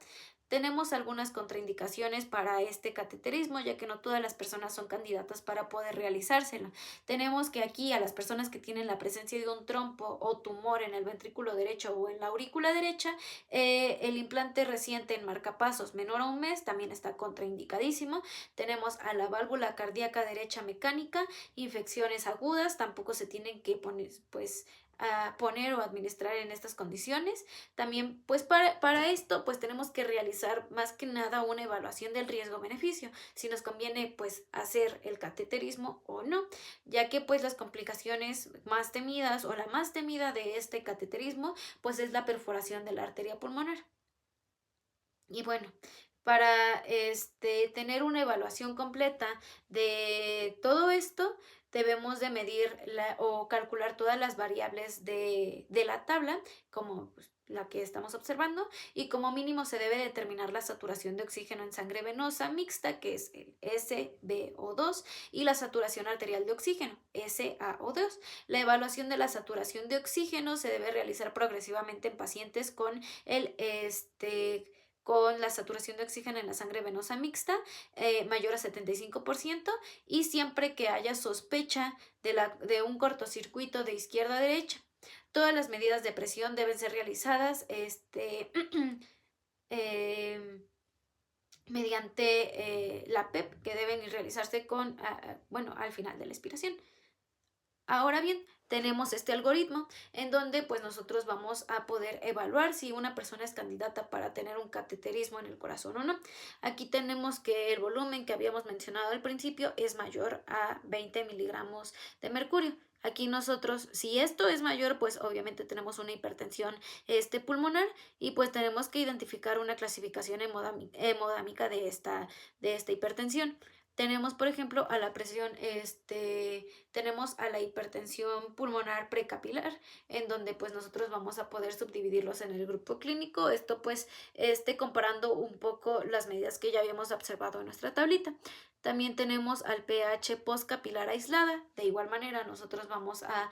Tenemos algunas contraindicaciones para este cateterismo, ya que no todas las personas son candidatas para poder realizárselo. Tenemos que aquí a las personas que tienen la presencia de un trompo o tumor en el ventrículo derecho o en la aurícula derecha, el implante reciente en marcapasos menor a un mes también está contraindicadísimo. Tenemos a la válvula cardíaca derecha mecánica, infecciones agudas, tampoco se tienen que poner, pues, a poner o administrar en estas condiciones. También pues para esto pues tenemos que realizar más que nada una evaluación del riesgo-beneficio, si nos conviene pues hacer el cateterismo o no, ya que pues las complicaciones más temidas o la más temida de este cateterismo pues es la perforación de la arteria pulmonar. Y bueno, para tener una evaluación completa de todo esto, debemos de medir o calcular todas las variables de la tabla, como pues, la que estamos observando, y como mínimo se debe determinar la saturación de oxígeno en sangre venosa mixta, que es el SbO2, y la saturación arterial de oxígeno, SaO2. La evaluación de la saturación de oxígeno se debe realizar progresivamente en pacientes con con la saturación de oxígeno en la sangre venosa mixta mayor a 75% y siempre que haya sospecha de un cortocircuito de izquierda a derecha. Todas las medidas de presión deben ser realizadas mediante la PEP, que deben realizarse al final de la expiración. Ahora bien, tenemos este algoritmo en donde pues nosotros vamos a poder evaluar si una persona es candidata para tener un cateterismo en el corazón o no. Aquí tenemos que el volumen que habíamos mencionado al principio es mayor a 20 miligramos de mercurio. Aquí nosotros, si esto es mayor, pues obviamente tenemos una hipertensión pulmonar y pues tenemos que identificar una clasificación hemodámica de esta hipertensión. Tenemos, por ejemplo, a la presión, tenemos a la hipertensión pulmonar precapilar, en donde pues nosotros vamos a poder subdividirlos en el grupo clínico. Esto pues, comparando un poco las medidas que ya habíamos observado en nuestra tablita. También tenemos al pH postcapilar aislada. De igual manera, nosotros vamos a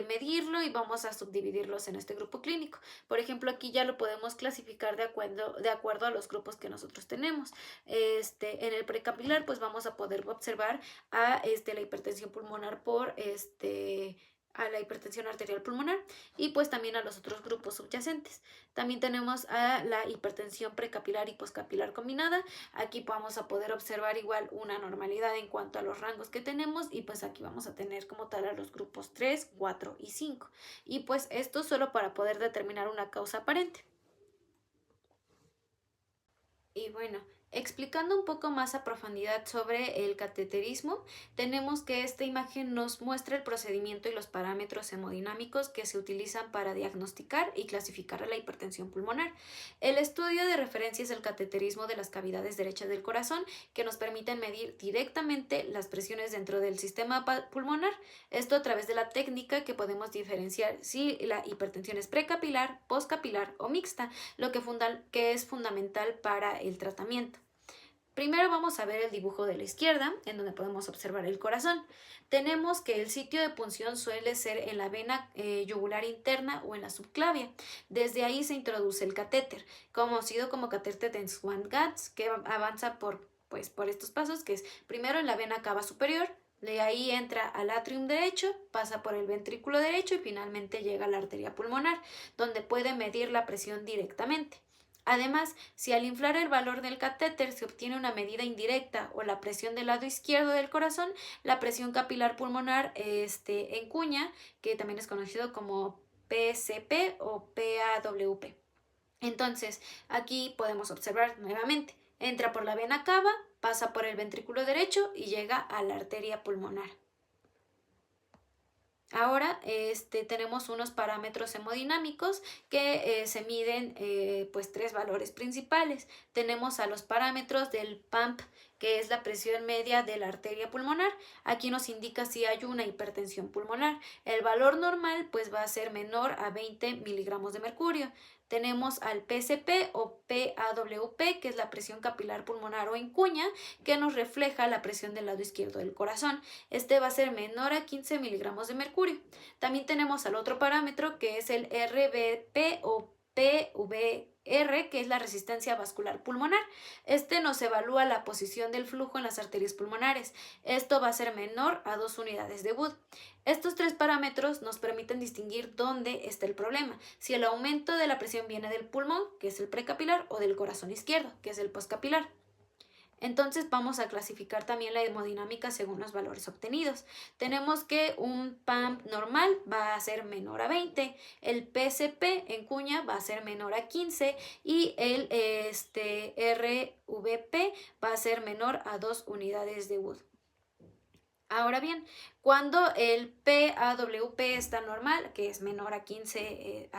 medirlo y vamos a subdividirlos en este grupo clínico. Por ejemplo, aquí ya lo podemos clasificar de acuerdo a los grupos que nosotros tenemos. En el precapilar, pues vamos a poder observar a la hipertensión pulmonar a la hipertensión arterial pulmonar y pues también a los otros grupos subyacentes. También tenemos a la hipertensión precapilar y postcapilar combinada. Aquí vamos a poder observar igual una normalidad en cuanto a los rangos que tenemos y pues aquí vamos a tener como tal a los grupos 3, 4 y 5. Y pues esto solo para poder determinar una causa aparente. Y bueno, explicando un poco más a profundidad sobre el cateterismo, tenemos que esta imagen nos muestra el procedimiento y los parámetros hemodinámicos que se utilizan para diagnosticar y clasificar la hipertensión pulmonar. El estudio de referencia es el cateterismo de las cavidades derechas del corazón, que nos permiten medir directamente las presiones dentro del sistema pulmonar. Esto a través de la técnica que podemos diferenciar si la hipertensión es precapilar, postcapilar o mixta, lo que es fundamental para el tratamiento. Primero vamos a ver el dibujo de la izquierda, en donde podemos observar el corazón. Tenemos que el sitio de punción suele ser en la vena yugular interna o en la subclavia. Desde ahí se introduce el catéter, conocido como catéter de Swan-Ganz, que avanza por estos pasos, que es primero en la vena cava superior, de ahí entra al atrium derecho, pasa por el ventrículo derecho y finalmente llega a la arteria pulmonar, donde puede medir la presión directamente. Además, si al inflar el valor del catéter se obtiene una medida indirecta o la presión del lado izquierdo del corazón, la presión capilar pulmonar en cuña, que también es conocido como PCP o PAWP. Entonces, aquí podemos observar nuevamente, entra por la vena cava, pasa por el ventrículo derecho y llega a la arteria pulmonar. Ahora tenemos unos parámetros hemodinámicos que se miden pues 3 valores principales. Tenemos a los parámetros del PAMP, que es la presión media de la arteria pulmonar. Aquí nos indica si hay una hipertensión pulmonar. El valor normal pues va a ser menor a 20 miligramos de mercurio. Tenemos al PCP o PAWP, que es la presión capilar pulmonar o en cuña, que nos refleja la presión del lado izquierdo del corazón. Este va a ser menor a 15 miligramos de mercurio. También tenemos al otro parámetro, que es el RVP o PVR, que es la resistencia vascular pulmonar. Este nos evalúa la posición del flujo en las arterias pulmonares. Esto va a ser menor a 2 unidades de Wood. Estos 3 parámetros nos permiten distinguir dónde está el problema, si el aumento de la presión viene del pulmón, que es el precapilar, o del corazón izquierdo, que es el postcapilar. Entonces vamos a clasificar también la hemodinámica según los valores obtenidos. Tenemos que un PAMP normal va a ser menor a 20, el PCP en cuña va a ser menor a 15 y el RVP va a ser menor a 2 unidades de Wood. Ahora bien, cuando el PAWP está normal, que es menor a 15,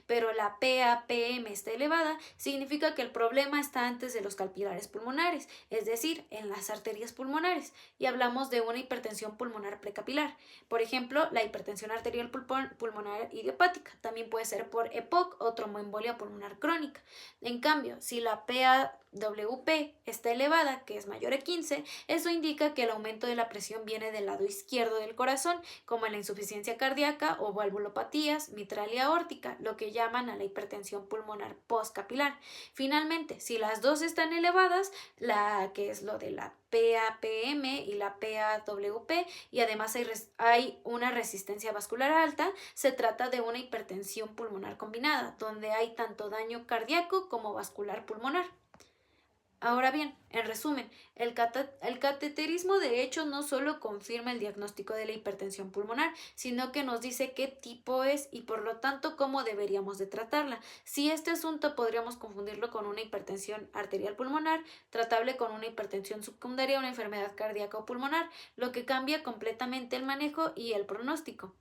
pero la PAPM está elevada, significa que el problema está antes de los capilares pulmonares, es decir, en las arterias pulmonares, y hablamos de una hipertensión pulmonar precapilar. Por ejemplo, la hipertensión arterial pulmonar idiopática, también puede ser por EPOC o tromboembolia pulmonar crónica. En cambio, si la PAWP está elevada, que es mayor a 15, eso indica que el aumento de la presión viene del lado izquierdo del corazón, como en la insuficiencia cardíaca o valvulopatías mitral y aórtica, lo que llaman a la hipertensión pulmonar postcapilar. Finalmente, si las dos están elevadas, que es lo de la PAPM y la PAWP, y además hay una resistencia vascular alta, se trata de una hipertensión pulmonar combinada, donde hay tanto daño cardíaco como vascular pulmonar. Ahora bien, en resumen, el cateterismo de hecho no solo confirma el diagnóstico de la hipertensión pulmonar, sino que nos dice qué tipo es y por lo tanto cómo deberíamos de tratarla. Si este asunto podríamos confundirlo con una hipertensión arterial pulmonar, tratable con una hipertensión secundaria, una enfermedad cardíaca o pulmonar, lo que cambia completamente el manejo y el pronóstico.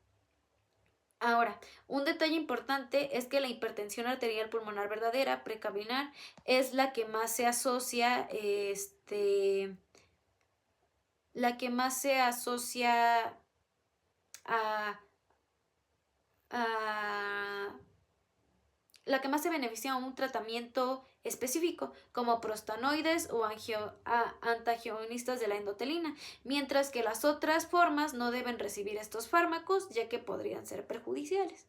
Ahora, un detalle importante es que la hipertensión arterial pulmonar verdadera, precavinar, es la que más se asocia, la que más se asocia a, a la que más se beneficia a un tratamiento específico, como prostanoides o antagionistas de la endotelina, mientras que las otras formas no deben recibir estos fármacos, ya que podrían ser perjudiciales.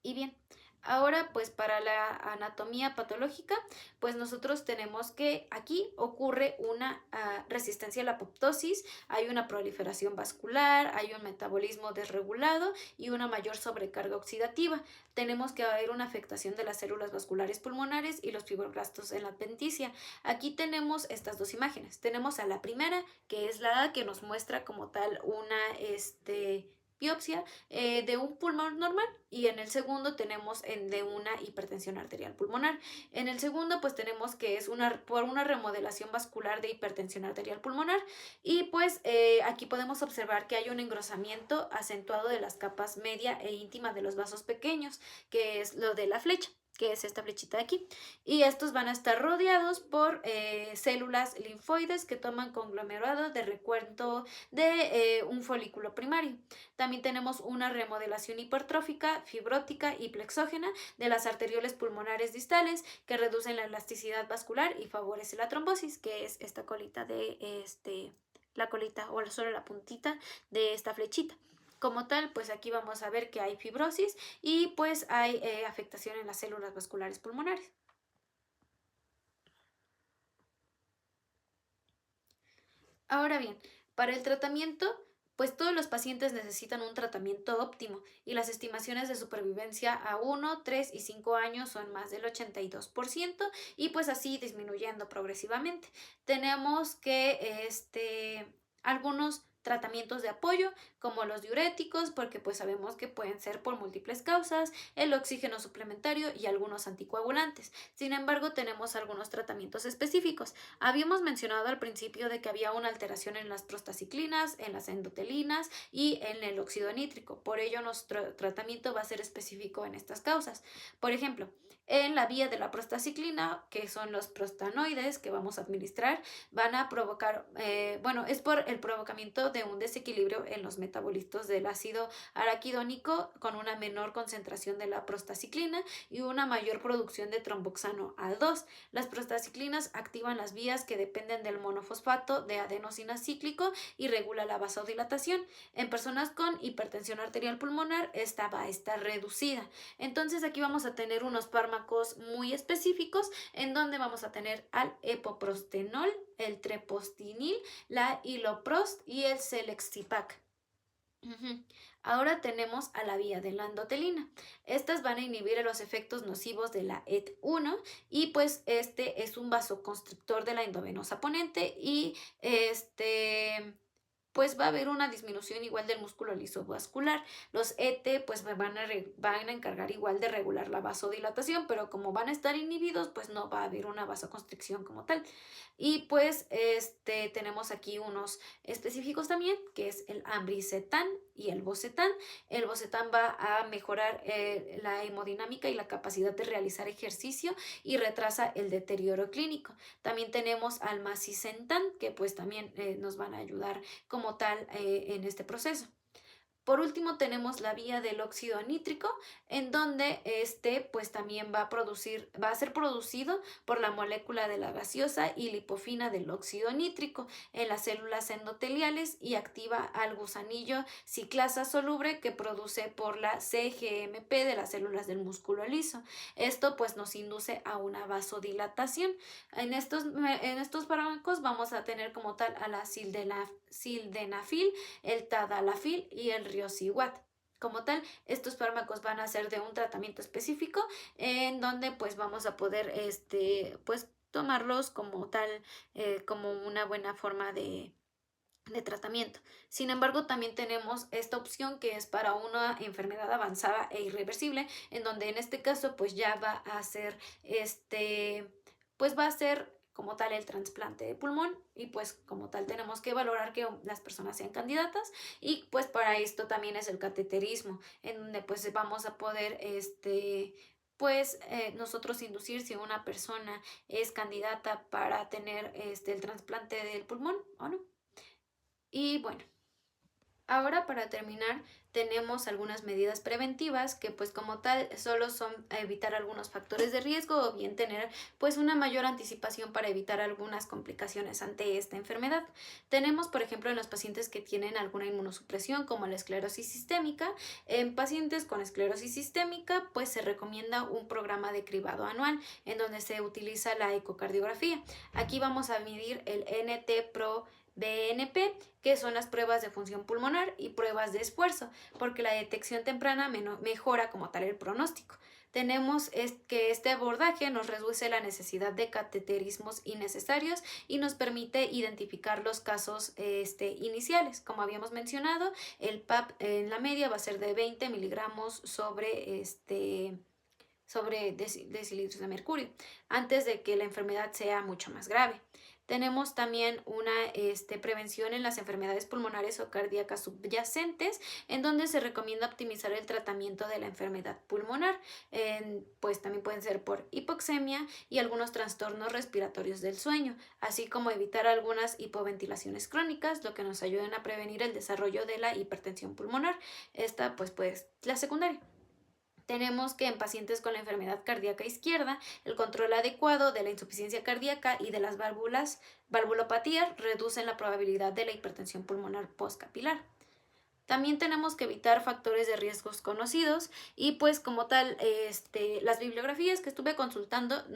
Y bien, ahora pues para la anatomía patológica, pues nosotros tenemos que aquí ocurre una resistencia a la apoptosis, hay una proliferación vascular, hay un metabolismo desregulado y una mayor sobrecarga oxidativa. Tenemos que haber una afectación de las células vasculares pulmonares y los fibroblastos en la adventicia. Aquí tenemos estas dos imágenes. Tenemos a la primera, que es la que nos muestra como tal una biopsia de un pulmón normal, y en el segundo tenemos de una hipertensión arterial pulmonar. En el segundo pues tenemos que es por una remodelación vascular de hipertensión arterial pulmonar, y pues aquí podemos observar que hay un engrosamiento acentuado de las capas media e íntima de los vasos pequeños, que es lo de la flecha, que es esta flechita de aquí, y estos van a estar rodeados por células linfoides que toman conglomerado de recuento de un folículo primario. También tenemos una remodelación hipertrófica, fibrótica y plexógena de las arterioles pulmonares distales, que reducen la elasticidad vascular y favorece la trombosis, que es esta colita de la colita o solo la puntita de esta flechita. Como tal, pues aquí vamos a ver que hay fibrosis y pues hay afectación en las células vasculares pulmonares. Ahora bien, para el tratamiento, pues todos los pacientes necesitan un tratamiento óptimo y las estimaciones de supervivencia a 1, 3 y 5 años son más del 82% y pues así disminuyendo progresivamente. Tenemos que algunos tratamientos de apoyo como los diuréticos, porque pues sabemos que pueden ser por múltiples causas, el oxígeno suplementario y algunos anticoagulantes. Sin embargo, tenemos algunos tratamientos específicos. Habíamos mencionado al principio de que había una alteración en las prostaciclinas, en las endotelinas y en el óxido nítrico. Por ello, nuestro tratamiento va a ser específico en estas causas. Por ejemplo, en la vía de la prostaciclina, que son los prostanoides que vamos a administrar, van a provocar, es por el provocamiento de un desequilibrio en los metabolitos del ácido araquidónico con una menor concentración de la prostaciclina y una mayor producción de tromboxano A2. Las prostaciclinas activan las vías que dependen del monofosfato de adenosina cíclico y regula la vasodilatación. En personas con hipertensión arterial pulmonar, esta va a estar reducida. Entonces aquí vamos a tener unos fármacos muy específicos en donde vamos a tener al epoprostenol, el trepostinil, la iloprost y el selexipag. Ahora tenemos a la vía de la endotelina. Estas van a inhibir los efectos nocivos de la ET1 y pues este es un vasoconstrictor de la endovenosa ponente y pues va a haber una disminución igual del músculo liso vascular. Los ET pues van a encargar igual de regular la vasodilatación, pero como van a estar inhibidos, pues no va a haber una vasoconstricción como tal. Y pues tenemos aquí unos específicos también, que es el ambricetan y el bocetan. El bocetan va a mejorar la hemodinámica y la capacidad de realizar ejercicio y retrasa el deterioro clínico. También tenemos al macitentan, que pues también nos van a ayudar como tal en este proceso. Por último tenemos la vía del óxido nítrico, en donde pues también va a ser producido por la molécula de la gaseosa y lipofina del óxido nítrico en las células endoteliales y activa al gusanillo ciclasa soluble que produce por la CGMP de las células del músculo liso. Esto pues nos induce a una vasodilatación. En estos fármacos vamos a tener como tal a la sildenafil, el tadalafil y el riociguat. Como tal, estos fármacos van a ser de un tratamiento específico en donde pues vamos a poder pues tomarlos como tal, como una buena forma de tratamiento. Sin embargo, también tenemos esta opción que es para una enfermedad avanzada e irreversible, en donde en este caso pues ya va a ser pues va a ser como tal el trasplante de pulmón y pues como tal tenemos que valorar que las personas sean candidatas y pues para esto también es el cateterismo, en donde pues vamos a poder nosotros inducir si una persona es candidata para tener el trasplante del pulmón o no. Y bueno, ahora para terminar tenemos algunas medidas preventivas que pues como tal solo son evitar algunos factores de riesgo o bien tener pues una mayor anticipación para evitar algunas complicaciones ante esta enfermedad. Tenemos por ejemplo en los pacientes que tienen alguna inmunosupresión como la esclerosis sistémica. En pacientes con esclerosis sistémica pues se recomienda un programa de cribado anual en donde se utiliza la ecocardiografía. Aquí vamos a medir el NT-pro BNP, que son las pruebas de función pulmonar y pruebas de esfuerzo, porque la detección temprana mejora como tal el pronóstico. Tenemos que este abordaje nos reduce la necesidad de cateterismos innecesarios y nos permite identificar los casos iniciales. Como habíamos mencionado, el PAP en la media va a ser de 20 miligramos sobre decilitros de mercurio, antes de que la enfermedad sea mucho más grave. Tenemos también una prevención en las enfermedades pulmonares o cardíacas subyacentes, en donde se recomienda optimizar el tratamiento de la enfermedad pulmonar. Pues también pueden ser por hipoxemia y algunos trastornos respiratorios del sueño, así como evitar algunas hipoventilaciones crónicas, lo que nos ayuden a prevenir el desarrollo de la hipertensión pulmonar. Esta pues la secundaria. Tenemos que en pacientes con la enfermedad cardíaca izquierda, el control adecuado de la insuficiencia cardíaca y de las valvulopatías reducen la probabilidad de la hipertensión pulmonar postcapilar. También tenemos que evitar factores de riesgos conocidos y pues como tal, las bibliografías que estuve consultando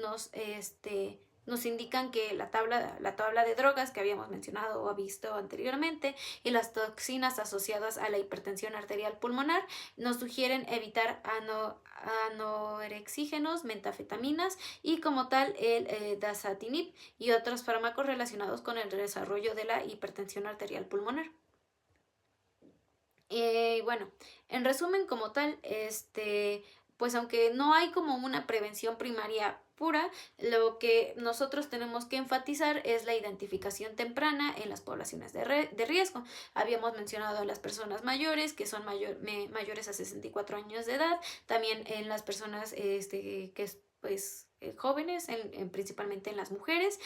nos indican que la tabla de drogas que habíamos mencionado o visto anteriormente y las toxinas asociadas a la hipertensión arterial pulmonar nos sugieren evitar anorexígenos, metafetaminas y como tal el dasatinib y otros fármacos relacionados con el desarrollo de la hipertensión arterial pulmonar. Bueno, en resumen como tal, pues aunque no hay como una prevención primaria pura, lo que nosotros tenemos que enfatizar es la identificación temprana en las poblaciones de riesgo. Habíamos mencionado a las personas mayores, que son mayores a 64 años de edad, también en las personas que pues jóvenes, principalmente en las mujeres,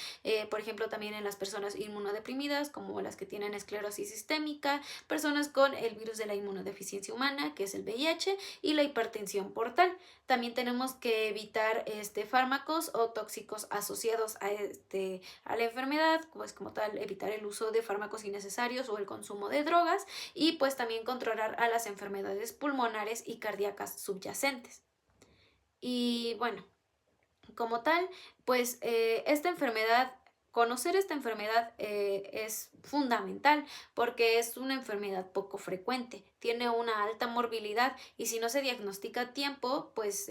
por ejemplo también en las personas inmunodeprimidas como las que tienen esclerosis sistémica, personas con el virus de la inmunodeficiencia humana que es el VIH y la hipertensión portal. También tenemos que evitar fármacos o tóxicos asociados a la enfermedad, pues como tal evitar el uso de fármacos innecesarios o el consumo de drogas y pues también controlar a las enfermedades pulmonares y cardíacas subyacentes. Y bueno, como tal, pues conocer esta enfermedad es fundamental porque es una enfermedad poco frecuente, tiene una alta morbilidad y si no se diagnostica a tiempo, pues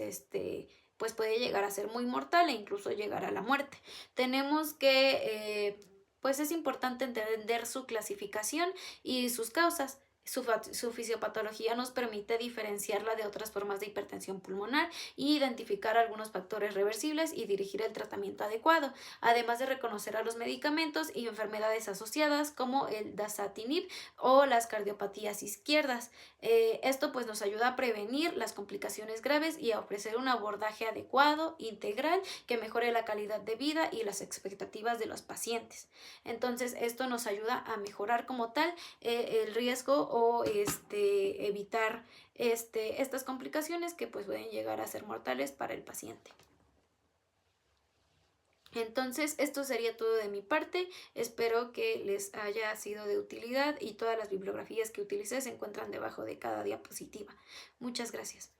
puede llegar a ser muy mortal e incluso llegar a la muerte. Tenemos que, pues es importante entender su clasificación y sus causas. Su fisiopatología nos permite diferenciarla de otras formas de hipertensión pulmonar y identificar algunos factores reversibles y dirigir el tratamiento adecuado, además de reconocer a los medicamentos y enfermedades asociadas como el dasatinib o las cardiopatías izquierdas. Esto pues nos ayuda a prevenir las complicaciones graves y a ofrecer un abordaje adecuado, integral, que mejore la calidad de vida y las expectativas de los pacientes. Entonces esto nos ayuda a mejorar como tal el riesgo o evitar estas complicaciones que pues pueden llegar a ser mortales para el paciente. Entonces, esto sería todo de mi parte. Espero que les haya sido de utilidad y todas las bibliografías que utilicé se encuentran debajo de cada diapositiva. Muchas gracias.